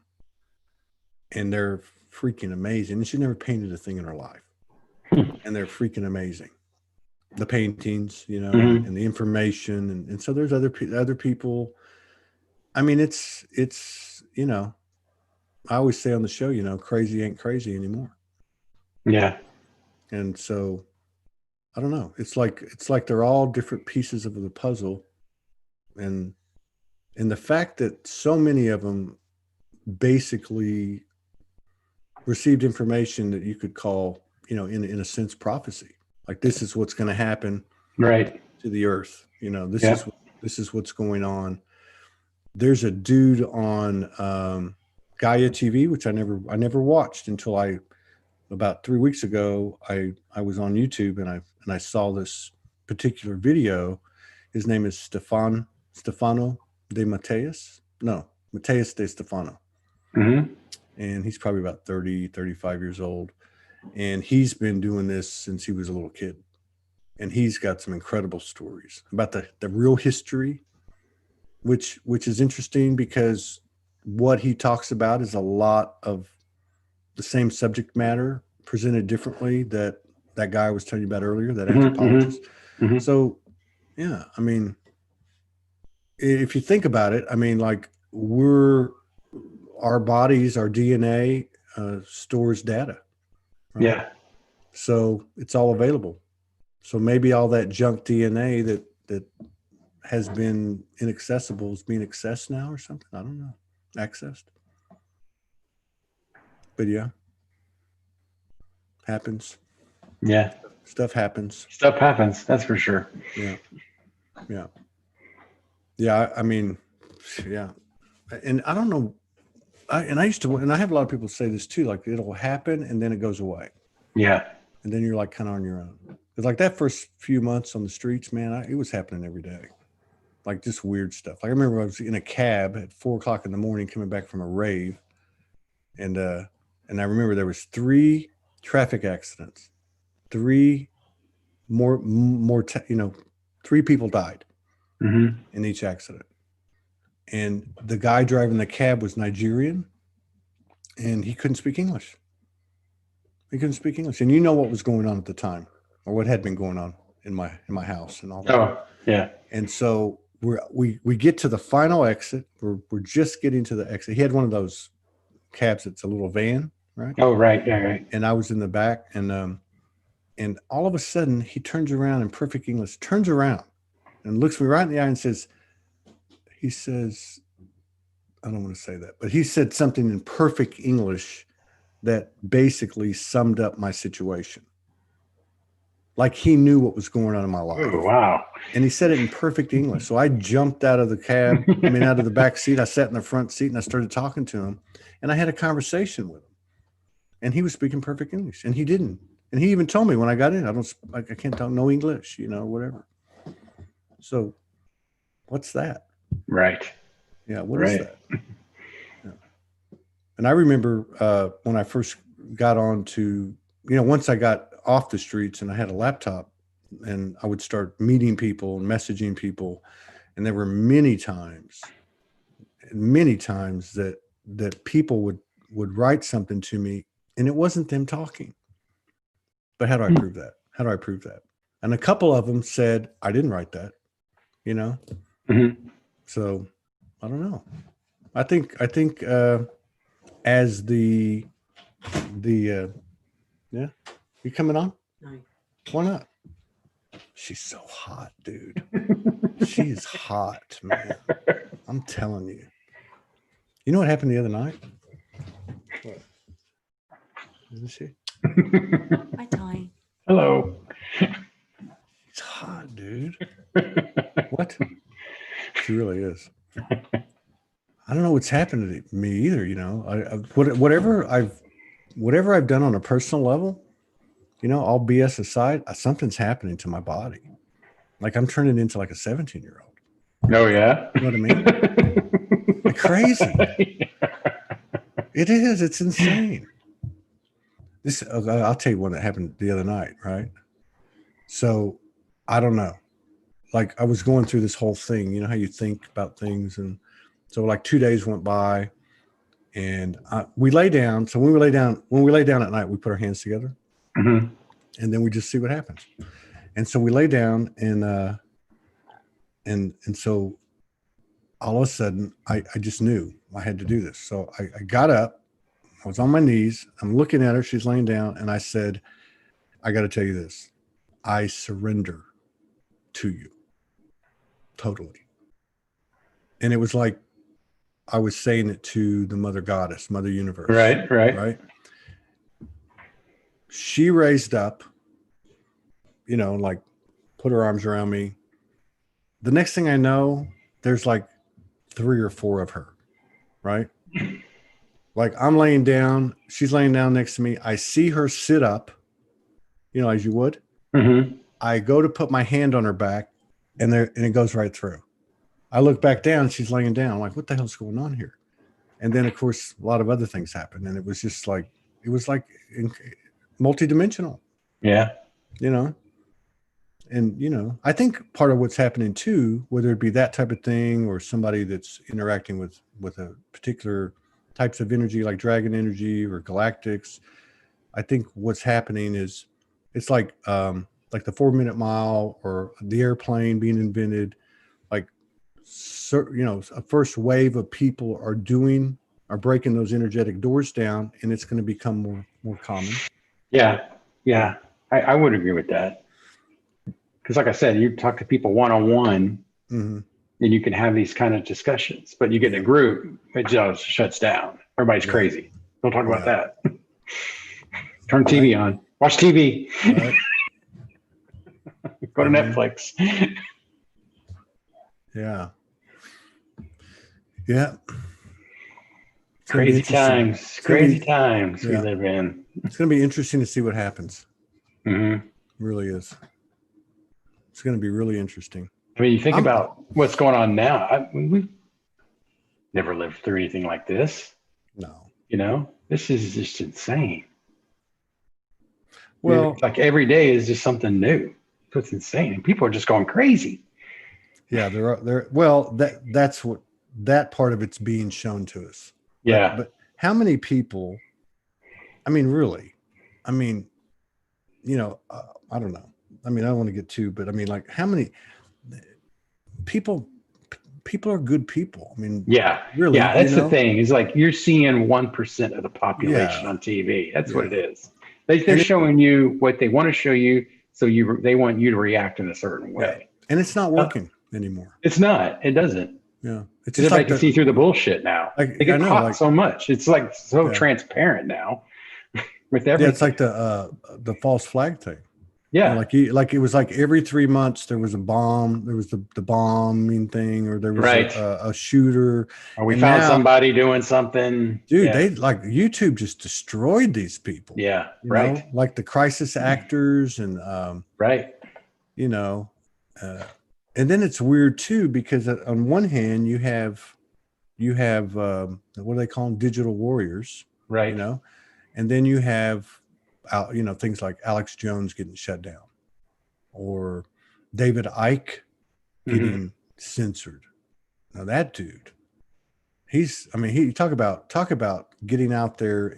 And they're freaking amazing. And she never painted a thing in her life. And they're freaking amazing. The paintings, you know, Mm-hmm. and the information. And so there's other people. I mean, it's, you know, I always say on the show, you know, crazy ain't crazy anymore. Yeah. And so I don't know. It's like they're all different pieces of the puzzle. And the fact that so many of them basically received information that you could call, you know, in a sense, prophecy. Like, this is what's going to happen Right. to the earth. You know, this Yeah. is what's going on. There's a dude on Gaia TV, which I never watched until about 3 weeks ago. I was on YouTube and I saw this particular video. His name is Stefano de Mateus. No, Mateus de Stefano. Mm-hmm. And he's probably about 30, 35 years old. And he's been doing this since he was a little kid. And he's got some incredible stories about the real history, which is interesting because what he talks about is a lot of the same subject matter presented differently that guy I was telling you about earlier, that anthropologist. Mm-hmm. So, yeah, I mean, if you think about it, I mean, like, our bodies, our DNA stores data. Right? Yeah. So it's all available. So maybe all that junk DNA that has been inaccessible is being accessed now or something. I don't know. Accessed. But yeah. Happens. Yeah. Stuff happens. Stuff happens. That's for sure. Yeah. Yeah. Yeah. I mean, yeah. And I don't know. I used to, and I have a lot of people say this too, like, it'll happen and then it goes away. Yeah. And then you're like kind of on your own. It's like that first few months on the streets, man, it was happening every day. Like, just weird stuff. Like, I remember I was in a cab at 4:00 in the morning coming back from a rave. And I remember there was 3 traffic accidents, 3 more, 3 people died in each accident. And the guy driving the cab was Nigerian and he couldn't speak English. He couldn't speak English. And you know what was going on at the time, or what had been going on in my house and all that. Oh, yeah. And so we get to the final exit. We're just getting to the exit. He had one of those cabs that's a little van, right? Oh, right. Yeah, right. And I was in the back, and all of a sudden he turns around in perfect English, turns around and looks me right in the eye and says, I don't want to say that, but he said something in perfect English that basically summed up my situation. Like, he knew what was going on in my life. Oh, wow. And he said it in perfect English. So I jumped out of the cab, out of the back seat. I sat in the front seat and I started talking to him. And I had a conversation with him. And he was speaking perfect English. And he didn't. And he even told me when I got in, I can't talk no English, whatever. So what's that? Right. Yeah, what is that? Yeah. And I remember when I first got on to, once I got off the streets and I had a laptop and I would start meeting people and messaging people. And there were many times that people would write something to me and it wasn't them talking. But how do I prove that? How do I prove that? And a couple of them said, I didn't write that, So I don't know. I think as the yeah, you coming on? No. Why not? She's so hot, dude. She is hot, man. I'm telling you. You know what happened the other night? What? Isn't she? Hi, Ty. Hello. It's hot, dude. What? She really is. I don't know what's happened to me either. Whatever I've done on a personal level, all BS aside, something's happening to my body. Like I'm turning into like a 17-year-old. Oh yeah. You know what I mean? Like crazy. It is. It's insane. This I'll tell you one that happened the other night, right? So I don't know. Like I was going through this whole thing, you know how you think about things, and so like 2 days went by, and we lay down. So when we lay down at night, we put our hands together, Mm-hmm. and then we just see what happens. And so we lay down, and so all of a sudden, I just knew I had to do this. So I got up, I was on my knees, I'm looking at her, she's laying down, and I said, I got to tell you this, I surrender to you totally. And it was like I was saying it to the mother goddess, mother universe. Right. She raised up, you know, like put her arms around me. The next thing I know, there's like 3 or 4 of her, right? Like I'm laying down, she's laying down next to me. I see her sit up, you know, as you would. Mm-hmm. I go to put my hand on her back, and it goes right through. I look back down, she's laying down. I'm like, what the hell's going on here? And then, of course, a lot of other things happened, and it was just like, it was like multidimensional. Yeah. You know, and you know, I think part of what's happening too, whether it be that type of thing or somebody that's interacting with a particular types of energy like dragon energy or galactics, I think what's happening is it's like the 4-minute mile or the airplane being invented. Like, you know, a first wave of people are breaking those energetic doors down, and it's going to become more common. Yeah. I would agree with that. Because like I said, you talk to people one-on-one, Mm-hmm. and you can have these kind of discussions, but you get in a group, it just shuts down. Everybody's crazy. Don't talk about that. Turn TV on. Watch TV. Right. Go to Netflix. Yeah. Crazy times we live in. It's going to be interesting to see what happens. Mm-hmm. It really is. It's going to be really interesting. I mean, you think about what's going on now. We've never lived through anything like this. No. You know, this is just insane. Well, it's like every day is just something new. So it's insane. And people are just going crazy. Yeah, well, that's what that part of it's being shown to us. But how many people, I mean, really, I mean, you know, I don't know. I mean, I don't want to get too, but I mean, like how many people are good people. I mean, really. Yeah, that's the thing. Is like you're seeing 1% of the population on TV. That's what it is. They're showing you what they want to show you, so they want you to react in a certain way. And it's not working anymore. It's not. It doesn't. Yeah, it's just like to see through the bullshit now. Like, they get caught so much. It's like so transparent now with everything. Yeah, it's like the false flag thing. Yeah, like it was like every 3 months there was a bomb. There was the bombing thing, or there was a shooter. Or we found somebody doing something. Dude, they like YouTube just destroyed these people. Yeah, you know? Like the crisis actors and you know. And then it's weird too, because on one hand you have what do they call them? Digital warriors, right? You know, and then you have, you know, things like Alex Jones getting shut down, or David Icke getting censored. Now that dude, he talk about getting out there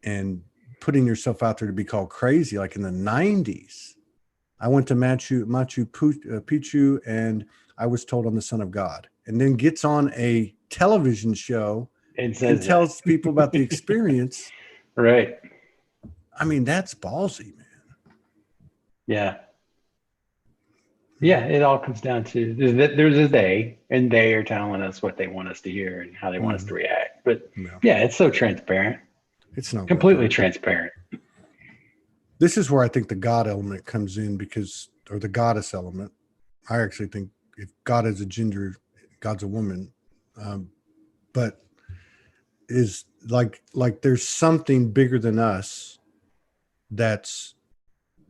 and putting yourself out there to be called crazy. Like in the 90s. I went to Machu Picchu, and I was told I'm the son of God, and then gets on a television show and tells people about the experience. Right. I mean, that's ballsy, man. Yeah. Yeah. It all comes down to there's a they, and they are telling us what they want us to hear and how they want us to react. But it's so transparent. It's not completely transparent. This is where I think the God element comes in, or the goddess element. I actually think if God is a gender, God's a woman, but is like there's something bigger than us that's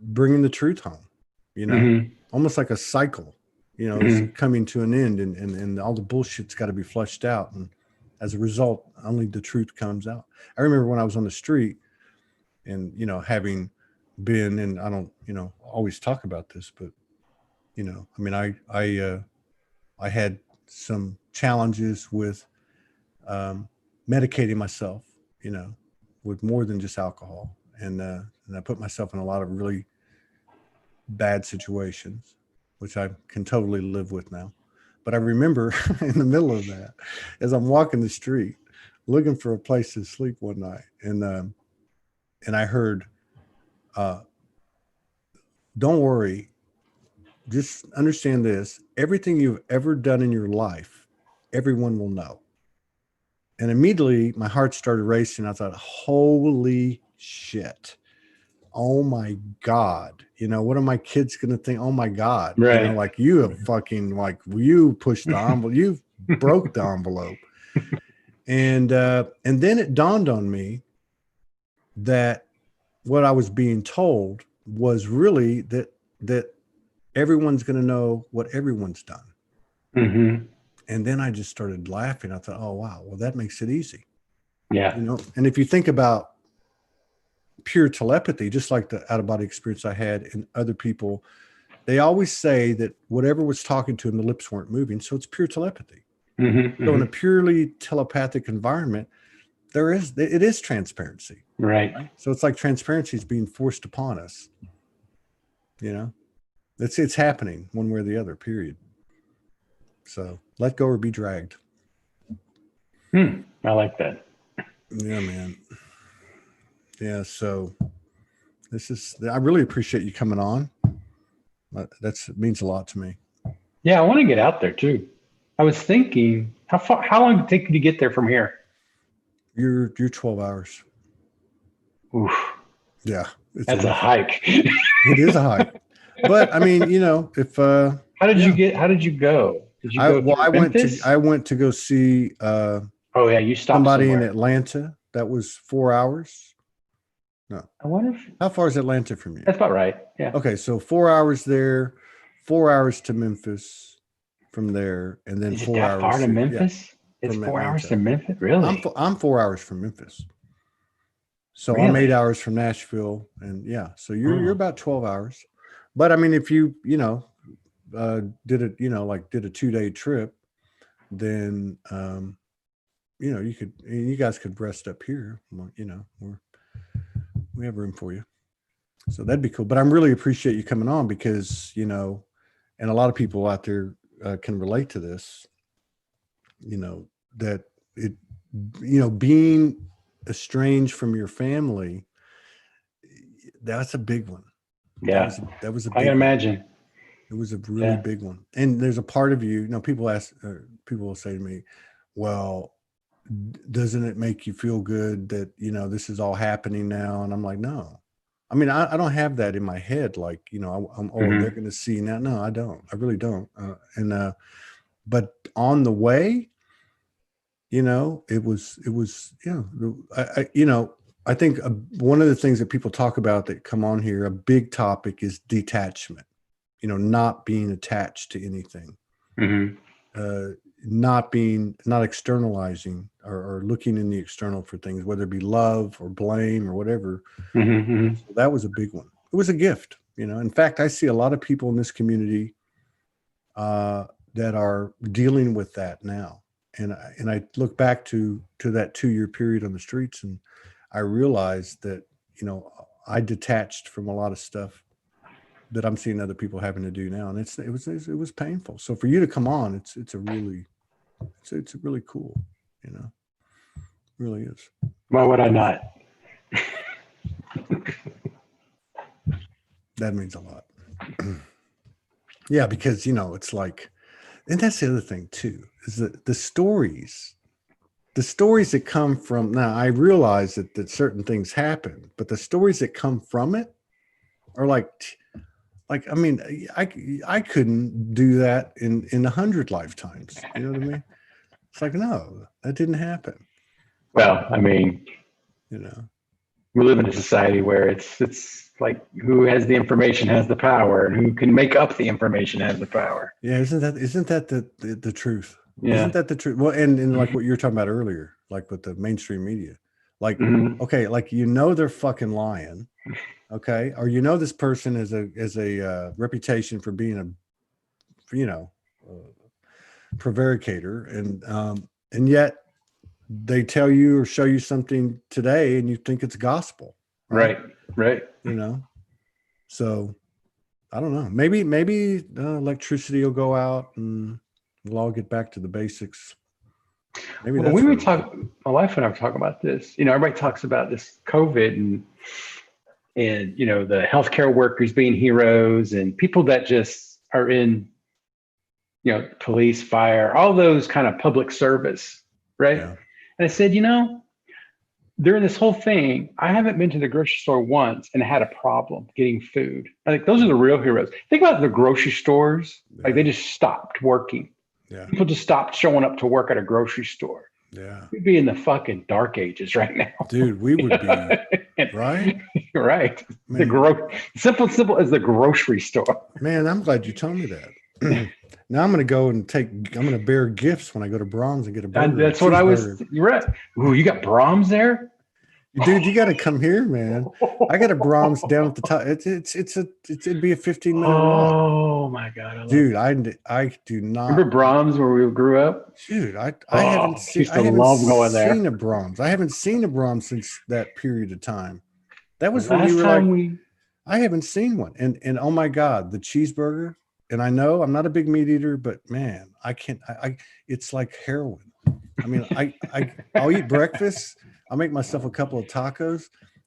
bringing the truth home, you know. almost like a cycle, it's coming to an end, and all the bullshit's got to be flushed out. And as a result, only the truth comes out. I remember when I was on the street and, having been, and I don't, always talk about this, but, I mean, I had some challenges with medicating myself, with more than just alcohol. And I put myself in a lot of really bad situations, which I can totally live with now. But I remember in the middle of that, as I'm walking the street, looking for a place to sleep one night, and I heard, "Don't worry, just understand this: everything you've ever done in your life, everyone will know." And immediately, my heart started racing. I thought, "Holy shit! Oh my God, what are my kids going to think? Oh my God, Right. like you have fucking, like you pushed the envelope, you broke the envelope." And then it dawned on me that what I was being told was really that everyone's going to know what everyone's done. Mm-hmm. And then I just started laughing. I thought, oh wow, well that makes it easy. Yeah. And if you think about pure telepathy, just like the out-of-body experience I had in other people, they always say that whatever was talking to them, the lips weren't moving. So it's pure telepathy. Mm-hmm. So in a purely telepathic environment, it is transparency. Right. So it's like transparency is being forced upon us. It's happening one way or the other, period. So let go or be dragged. I like that. Yeah, man. Yeah. So I really appreciate you coming on. It means a lot to me. Yeah, I want to get out there too. I was thinking, how long did it take you to get there from here? You're 12 hours. Oof. Yeah. That's a hike. It is a hike. But I mean, if how did you go? Did you go through Memphis? I went to go see oh yeah, you stopped somebody somewhere. in Atlanta. That was 4 hours. No. I wonder how far is Atlanta from you? That's about right. Yeah. Okay, so 4 hours there, 4 hours to Memphis from there, and then is 4 it that hours far to Memphis? It's 4 Atlanta. hours to Memphis, really? I'm 4 hours from Memphis. So really? I'm 8 hours from Nashville, and yeah, so you're about 12 hours. But I mean, if you did it, did a 2-day trip, then you guys could rest up here. We have room for you, so that'd be cool. But I really appreciate you coming on because and a lot of people out there can relate to this. That it, being estranged from your family, that's a big one. Yeah, that was a big I can imagine. It was a really big one. And there's a part of you, people will say to me, well, doesn't it make you feel good that, this is all happening now? And I'm like, no. I mean, I don't have that in my head. Like, they're going to see now. No, I don't. I really don't. But on the way, it was, I think one of the things that people talk about that come on here, a big topic is detachment. Not being attached to anything, not externalizing or looking in the external for things, whether it be love or blame or whatever. So that was a big one. It was a gift, In fact, I see a lot of people in this community that are dealing with that now. And I look back to that 2-year period on the streets, and I realized that, I detached from a lot of stuff that I'm seeing other people having to do now. And it was painful. So for you to come on, it's really cool, it really is. Why would I not? That means a lot. Yeah, because, it's like, and that's the other thing too, is that the stories that come from, now I realize that certain things happen, but the stories that come from it are like, I mean, I couldn't do that in 100 lifetimes. You know what I mean? It's like, no, that didn't happen. Well, I mean, We live in a society where it's like who has the information has the power, and who can make up the information has the power. Yeah, isn't that the truth? Yeah. Isn't that the truth? Well, and like what you were talking about earlier, like with the mainstream media, like Mhm. okay, like they're fucking lying, okay, or this person is a reputation for being a prevaricator, and yet they tell you or show you something today, and you think it's gospel, Right. So I don't know. Maybe electricity will go out and we'll all get back to the basics. Maybe Well, that's we where were talking. My wife and I were talking about this. Everybody talks about this COVID and the healthcare workers being heroes and people that just are in police, fire, all those kind of public service, right? Yeah. And I said, during this whole thing, I haven't been to the grocery store once and had a problem getting food. I think those are the real heroes. Think about the grocery stores. Like they just stopped working. Yeah. People just stopped showing up to work at a grocery store. Yeah. We'd be in the fucking dark ages right now. Dude, we would be right. Right. Man. Simple as the grocery store. Man, I'm glad you told me that. Now I'm going to go and I'm going to bear gifts when I go to Brahms and get a burger. And that's what I was. You're right. Ooh, you got Brahms there? Dude, you got to come here, man. I got a Brahms down at the top. It'd be a 15-minute walk. Oh my God. Dude, I do not. Remember Brahms where we grew up? Dude, I haven't seen a Brahms. I haven't seen a Brahms since that period of time. That was when you were like, I haven't seen one. And oh my God, the cheeseburger. And I know I'm not a big meat eater, but man, I can't, it's like heroin. I mean, I'll eat breakfast. I'll make myself a couple of tacos,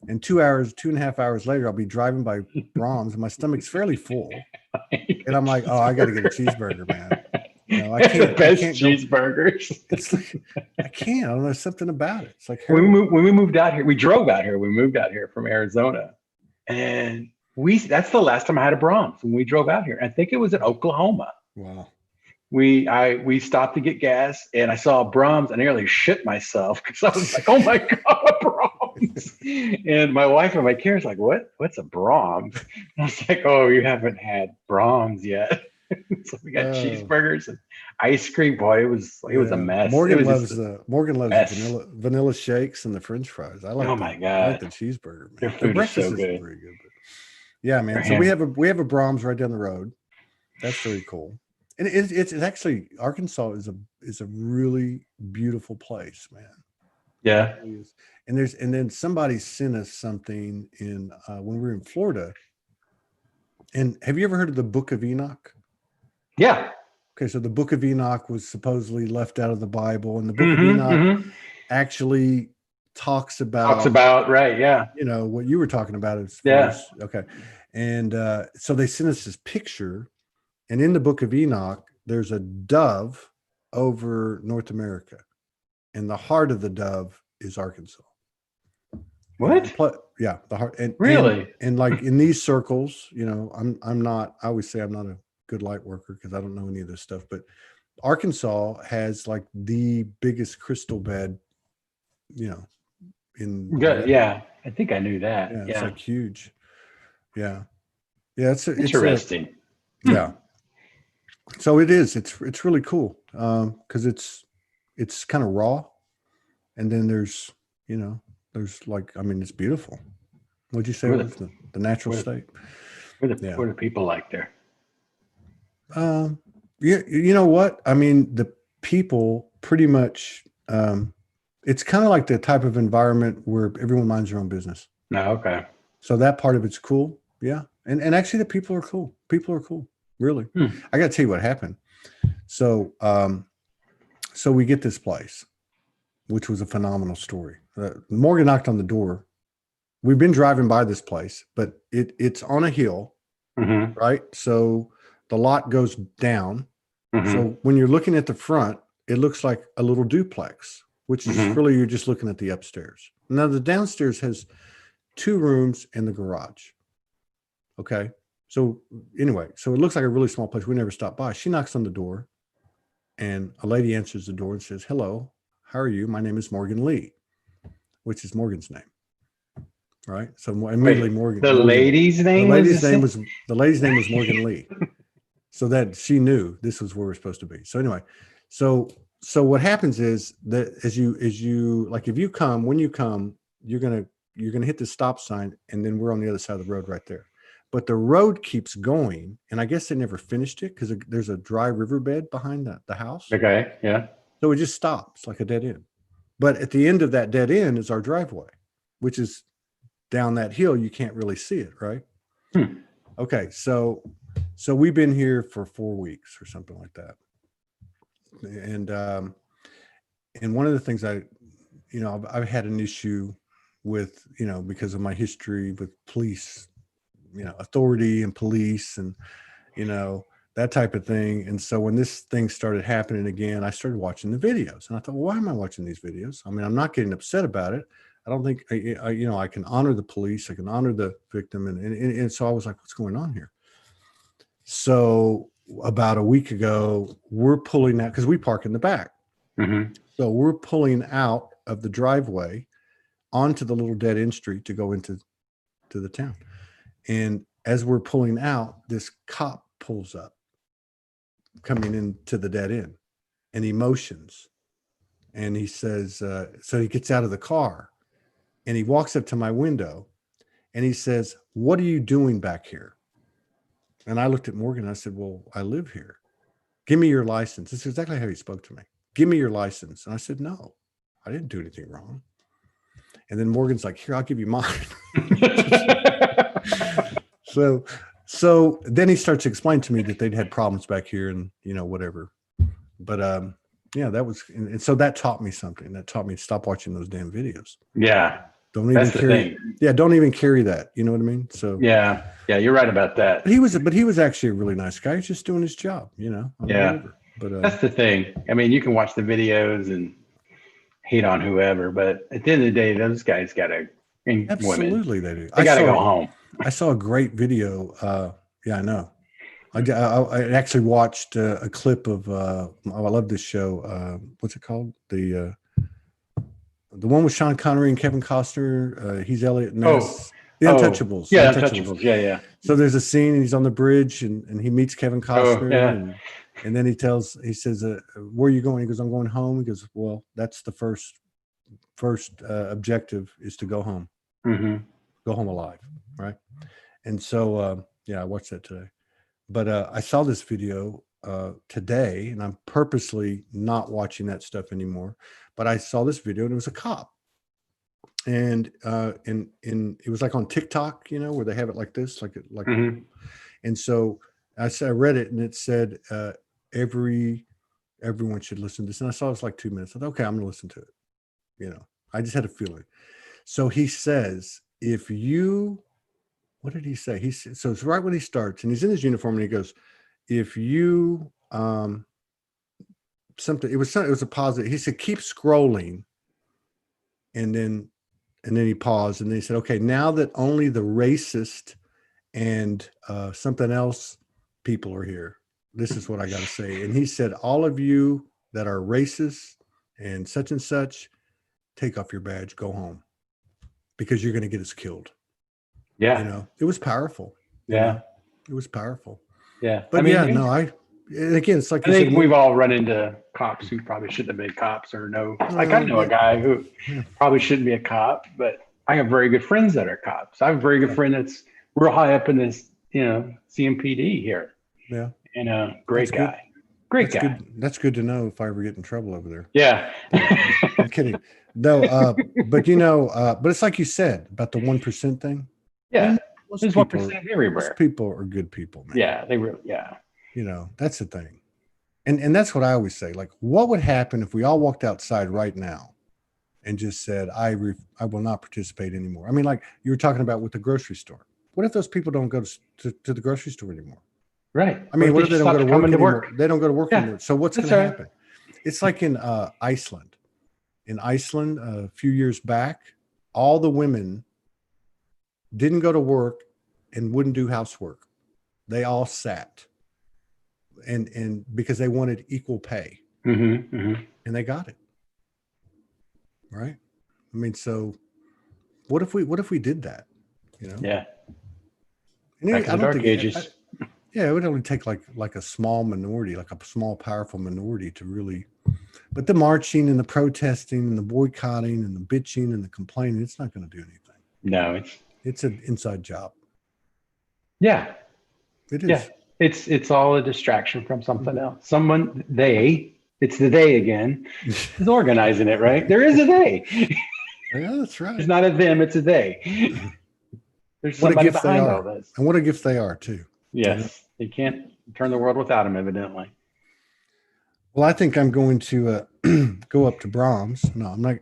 and 2.5 hours later, I'll be driving by Brahms and my stomach's fairly full. And I'm like, oh, I got to get a cheeseburger, man. I can't. The best cheeseburgers. It's like, I can't. I don't know. There's something about it. It's like when we moved out here, we drove out here. We moved out here from Arizona, and that's the last time I had a Brahms when we drove out here. I think it was in Oklahoma. Wow. We stopped to get gas, and I saw Brahms. I nearly shit myself because I was like, "Oh my God, Brahms!" And my wife and my kids like, "What's a Brahms?" And I was like, "Oh, you haven't had Brahms yet." So we got cheeseburgers and ice cream. Boy, it was a mess. Morgan loves the vanilla shakes and the French fries. I like. Oh my God, I like the cheeseburger. Man. Their food is so good. Very good. But yeah, man. So we have a Brahms right down the road. That's very cool. And it's actually, Arkansas is a really beautiful place, man. Yeah. And then somebody sent us something in when we were in Florida. And have you ever heard of the Book of Enoch? Yeah. Okay, so the Book of Enoch was supposedly left out of the Bible, and the Book of Enoch actually talks about right, yeah. What you were talking about is okay. And so they sent us this picture. And in the Book of Enoch, there's a dove over North America, and the heart of the dove is Arkansas. What? The heart. And really, and like in these circles, I'm not. I always say I'm not a good light worker because I don't know any of this stuff. But Arkansas has like the biggest crystal bed, yeah. I think I knew that. Yeah, it's like huge. Yeah, it's interesting. Yeah. So it is. It's really cool because it's kind of raw, and then there's like, I mean, it's beautiful. What'd you say was the natural state? What are the people like there? You know what? I mean, the people pretty much. It's kind of like the type of environment where everyone minds their own business. No, okay. So that part of it's cool. Yeah, and actually the people are cool. People are cool. Really. I got to tell you what happened. So, so we get this place, which was a phenomenal story. Morgan knocked on the door. We've been driving by this place, but it's on a hill, right? So the lot goes down. So when you're looking at the front, it looks like a little duplex, which is really, you're just looking at the upstairs. Now the downstairs has 2 rooms and the garage. Okay. So anyway, so it looks like a really small place. We never stopped by. She knocks on the door, and a lady answers the door and says, "Hello, how are you? My name is Morgan Lee," which is Morgan's name. right? So immediately Wait, the lady's name the lady's name was Morgan Lee. So that she knew this was where we're supposed to be. So anyway, so what happens is that as you like, if you come, when you come, you're gonna hit the stop sign, and then we're on the other side of the road right there. But the road keeps going, and I guess they never finished it because there's a dry riverbed behind the house. Okay, yeah. So it just stops like a dead end. But at the end of that dead end is our driveway, which is down that hill. You can't really see it, right? Okay, so we've been here for 4 weeks or something like that. And one of the things I've had an issue with, because of my history with police, authority and police and, that type of thing. And so when this thing started happening again, I started watching the videos, and I thought, well, why am I watching these videos? I mean, I'm not getting upset about it. I don't think, I can honor the police. I can honor the victim. And so I was like, what's going on here? So about a week ago, we're pulling out because we park in the back. Mm-hmm. So we're pulling out of the driveway onto the little dead end street to go into the town. And as we're pulling out, this cop pulls up coming into the dead end, and he motions, and he says, so he gets out of the car and he walks up to my window and he says, "What are you doing back here?" And I looked at Morgan and I said, "Well, I live here. Give me your license." This is exactly how he spoke to me. "Give me your license." And I said, "No, I didn't do anything wrong." And then Morgan's like, "Here, I'll give you mine." So then he starts to explain to me that they'd had problems back here and, whatever. But yeah, that was, and so that taught me something. That taught me to stop watching those damn videos. Yeah. Don't even carry. Yeah, don't even carry that. You know what I mean? So yeah, you're right about that. But he was actually a really nice guy. He's just doing his job, Yeah. Whatever. But that's the thing. I mean, you can watch the videos and hate on whoever, but at the end of the day, those guys gotta, and absolutely women, they do. They gotta go home. I saw a great video. Yeah, I know. I actually watched a clip of. I love this show. What's it called? The one with Sean Connery and Kevin Costner. He's Elliot Ness. The Untouchables. Yeah, Untouchables. Yeah. So there's a scene, and he's on the bridge, and he meets Kevin Costner, and then he says, "Where are you going?" He goes, "I'm going home." He goes, "Well, that's the first objective is to go home, go home alive, right?" And so, I watched that today. But I saw this video today, and I'm purposely not watching that stuff anymore. But I saw this video, and it was a cop, and it was like on TikTok, where they have it like this, like. And so I read it, and it said everyone should listen to this. And I saw it was like 2 minutes. I thought, okay, I'm going to listen to it. I just had a feeling. So he says, what did he say? So it's right when he starts, and he's in his uniform, and he goes, "If you it was a positive." He said, "Keep scrolling," and then he paused, and then he said, "Okay, now that only the racist and something else people are here, this is what I got to say." And he said, "All of you that are racist and such, take off your badge, go home, because you're going to get us killed." Yeah. It was powerful. Yeah. It was powerful. Yeah. But again, it's like, I think we've all run into cops who probably shouldn't have been cops, or I know a guy who probably shouldn't be a cop, but I have very good friends that are cops. I have a very good friend that's real high up in this, CMPD here. Yeah. And great guy. Great guy. That's good to know if I ever get in trouble over there. Yeah. I'm kidding. No, but but it's like you said about the 1% thing. Yeah. There's 1% everywhere. Most people are good people, man. Yeah, they really, that's the thing. And that's what I always say. Like, what would happen if we all walked outside right now and just said, I will not participate anymore? I mean, like you were talking about with the grocery store. What if those people don't go to the grocery store anymore? Right. I mean, what if they don't go to work anymore? They don't go to work anymore. So what's going to happen? It's like in Iceland. In Iceland, a few years back, all the women didn't go to work and wouldn't do housework. They all sat, and because they wanted equal pay, and they got it. Right. I mean, so what if we did that? You know? Yeah. And Back in the dark ages. Yeah, it would only take like a small minority, like a small, powerful minority to really. But the marching and the protesting and the boycotting and the bitching and the complaining, it's not going to do anything. No, It's an inside job. yeah. It is. Yeah. It's all a distraction from something else. It's the day again, is organizing it, right? There is a day. Yeah, that's right. It's not a them, it's a they. There's What a somebody gift they behind are. all this. And what a gift they are, too. Yes. You can't turn the world without them, evidently. Well, I think I'm going to go up to Brahms. No, I'm not.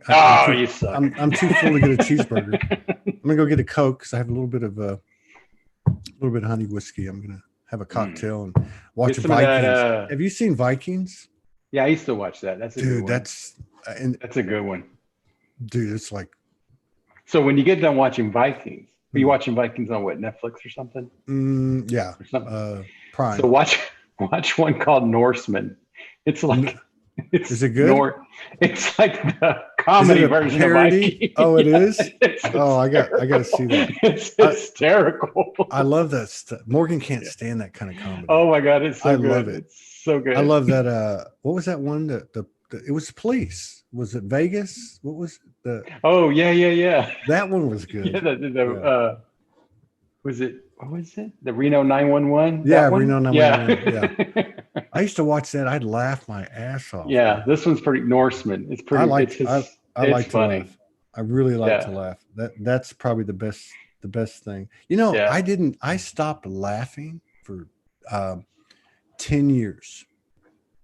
You suck. I'm too full to get a cheeseburger. I'm gonna go get a Coke because I have a little bit of honey whiskey. I'm gonna have a cocktail and watch Get a some of Vikings. that, Have you seen Vikings? Yeah, I used to watch that. That's a good Dude, one. That's a good one. Dude, it's like. So when you get done watching Vikings, are you watching Vikings on what, Netflix or something? Yeah. Or something? Prime. So watch one called Norseman. It's like is it good? It's like the comedy version parody? of Vikings. Oh, it is? I got hysterical. to see that. It's hysterical. I love that stuff. Morgan can't stand that kind of comedy. Oh my God, it's so good. I love it. It's so good. I love that. What was that one? It was police. Was it Vegas? What was the? Oh yeah. That one was good. Yeah, was it? What was it? The Reno 911. Yeah, Reno 911. Yeah. I used to watch that. I'd laugh my ass off. Yeah, this one's pretty Norseman. It's pretty. I like to laugh. I really like to laugh. That's probably the best thing. You know, I stopped laughing for 10 years.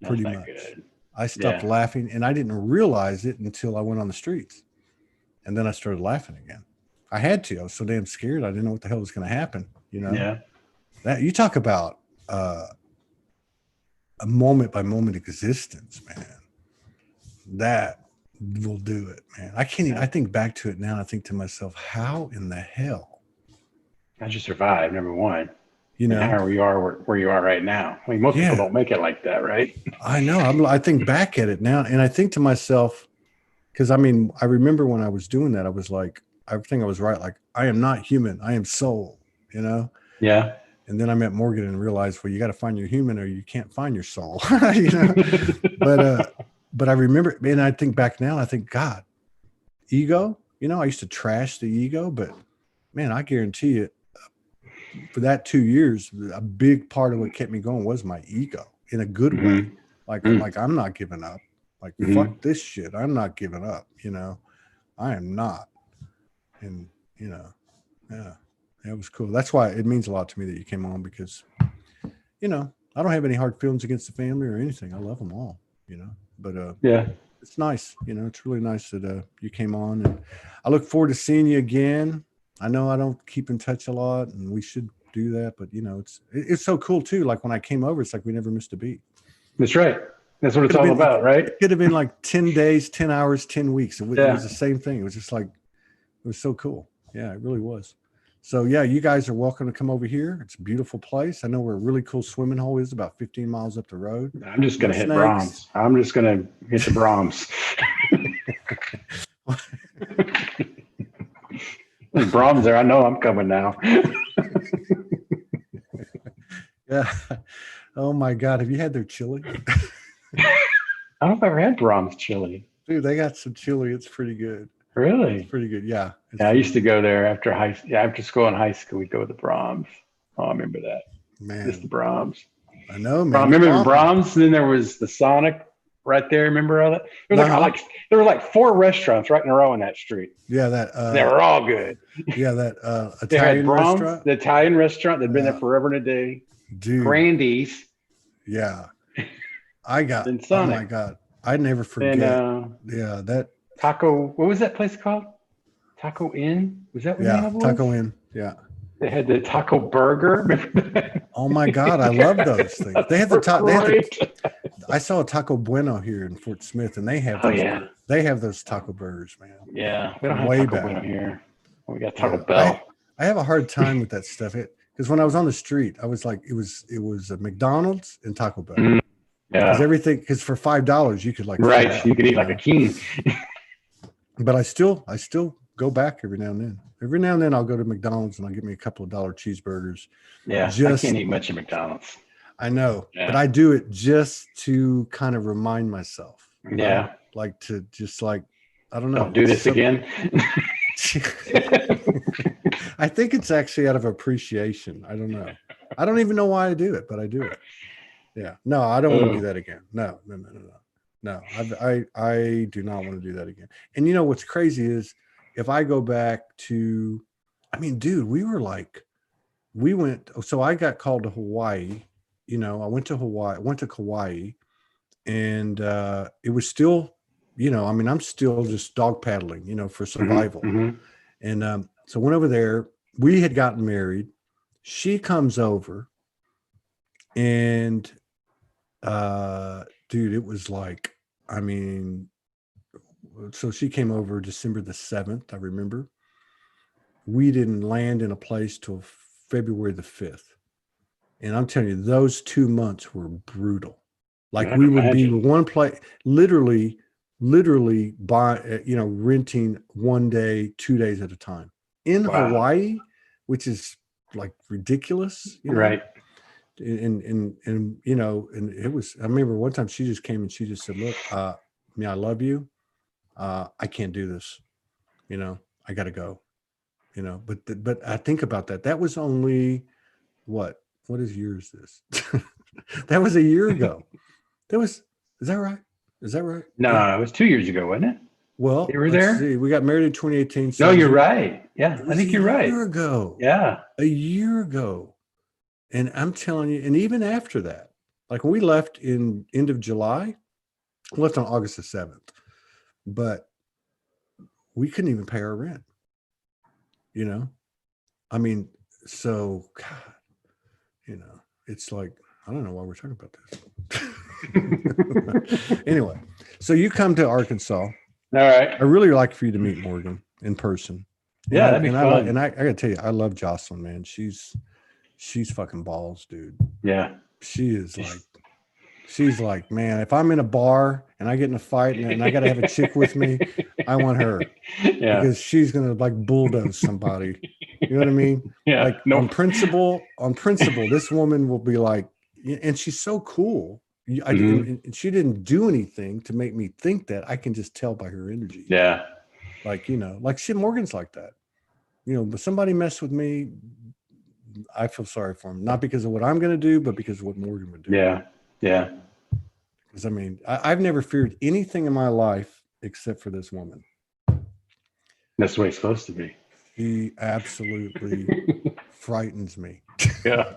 Pretty much. Good. I stopped laughing and I didn't realize it until I went on the streets. And then I started laughing again. I had to. I was so damn scared. I didn't know what the hell was going to happen. You know? Yeah. That you talk about a moment by moment existence, man. That will do it, man. I can't even, I think back to it now and I think to myself, how in the hell? How'd you survive, number one? You know, how you are where you are right now. I mean, most people don't make it like that, right? I know. I think back at it now and I think to myself, because I mean, I remember when I was doing that, I was like, I think I was right. Like, I am not human. I am soul, you know? Yeah. And then I met Morgan and realized, well, you got to find your human or you can't find your soul, you know? But I remember, and I think back now, and I think, God, ego, you know, I used to trash the ego, but man, I guarantee you, for that 2 years, a big part of what kept me going was my ego in a good way. Like I'm not giving up. Like, fuck this shit. I'm not giving up, you know? I am not. And, you know, yeah, it was cool. That's why it means a lot to me that you came on because, you know, I don't have any hard feelings against the family or anything. I love them all, you know, but it's nice. You know, it's really nice that you came on and I look forward to seeing you again. I know I don't keep in touch a lot and we should do that, but you know, it's so cool too. Like when I came over, it's like we never missed a beat. That's right. That's what it's all about, right? It could have been like 10 days, 10 hours, 10 weeks. It was the same thing. It was just like, it was so cool. Yeah, it really was. So yeah, you guys are welcome to come over here. It's a beautiful place. I know where a really cool swimming hole is about 15 miles up the road. I'm just going to hit Brahms. I'm just going to hit the Brahms. There's Brahms there. I know I'm coming now. Yeah. Oh my God. Have you had their chili? I don't know if I've ever had Brahms chili. Dude, they got some chili. It's pretty good. Really? It's pretty good. Yeah. I used to go there after school in high school. We'd go to the Brahms. Oh, I remember that. Man. Just the Brahms. I know, man. I remember the Brahms. And then there was the Sonic right there. Remember all that? There were like 4 restaurants right in a row in that street. Yeah, they were all good. Yeah, that Italian restaurant. The Italian restaurant that'd been there forever and a day. Dude. Grandy's. Yeah. Oh my God. I never forget. And, that Taco, what was that place called? Taco Inn? Was that what the name of it was? Taco Inn. Yeah. They had the taco burger. Oh my God, I love those things. They have I saw a Taco Bueno here in Fort Smith, and they have they have those taco burgers, man. Yeah, we don't have Taco Bueno here. We got Taco Bell. I have a hard time with that stuff. Because when I was on the street, I was like, it was a McDonald's and Taco Bell. Mm-hmm. Yeah. Because for $5 you could you could eat like a king. But I still go back every now and then. Every now and then I'll go to McDonald's and I'll get me a couple of $1 cheeseburgers. Yeah, I can't eat much at McDonald's. I know, but I do it just to kind of remind myself. Yeah. Right? Like to just like, I don't know. Don't do this again. I think it's actually out of appreciation. I don't know. I don't even know why I do it, but I do it. Yeah. No, I don't want to do that again. No. I do not want to do that again. And you know what's crazy is if I go back to, I mean, dude, so I got called to Hawaii. You know, I went to Kauai, and it was still, you know, I mean, I'm still just dog paddling, you know, for survival. Mm-hmm. And so went over there. We had gotten married. She comes over, and dude, it was like, I mean, so she came over December the 7th, I remember. We didn't land in a place till February the 5th. And I'm telling you, those 2 months were brutal. Like we would be one place, literally by, you know, renting 1 day, 2 days at a time in Hawaii, which is like ridiculous. You know? Right. And you know, and it was, I remember one time she just came and she just said, look, I love you. I can't do this. You know, I got to go, you know, but I think about that. That was only what is year is this? That was a year ago. Is that right? Is that right? No, yeah. It was 2 years ago, wasn't it? Well, you were there. See. We got married in 2018. So no, you're right. Yeah, I think you're right. A year ago. Yeah, a year ago. And I'm telling you, and even after that, like when we left in end of July, we left on August the 7th, but we couldn't even pay our rent. You know, I mean, so God, you know, it's like, I don't know why we're talking about this. Anyway, so you come to Arkansas. All right. I really like for you to meet Morgan in person. Yeah, that'd be fun. I got to tell you, I love Jocelyn, man. She's fucking balls, dude. Yeah. She's like, man, if I'm in a bar and I get in a fight and I got to have a chick with me, I want her. Yeah. Because she's going to like bulldoze somebody. You know what I mean? Yeah. Like on principle, this woman will be like, and she's so cool. And she didn't do anything to make me think that. I can just tell by her energy. Yeah. Like, you know, like Morgan's like that. You know, but somebody messed with me, I feel sorry for him. Not because of what I'm going to do, but because of what Morgan would do. Yeah. Yeah. Because I mean, I've never feared anything in my life except for this woman. That's the way it's supposed to be. She absolutely frightens me. Yeah.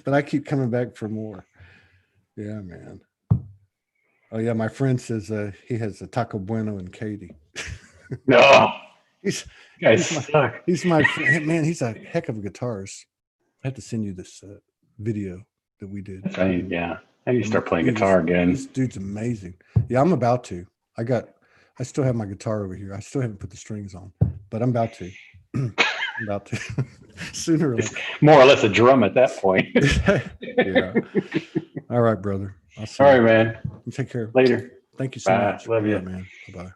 But I keep coming back for more. Yeah, man. Oh yeah, my friend says he has a Taco Bueno and Katie. No. He's my friend. Man, he's a heck of a guitarist. I have to send you this video that we did. I need to start playing guitar again. This dude's amazing. Yeah, I'm about to. I still have my guitar over here. I still haven't put the strings on, but I'm about to. I'm about to. Sooner or later. More or less a drum at that point. Yeah. All right, brother. All right, man. You take care. Later. Thank you so much. Love you, man. Bye-bye.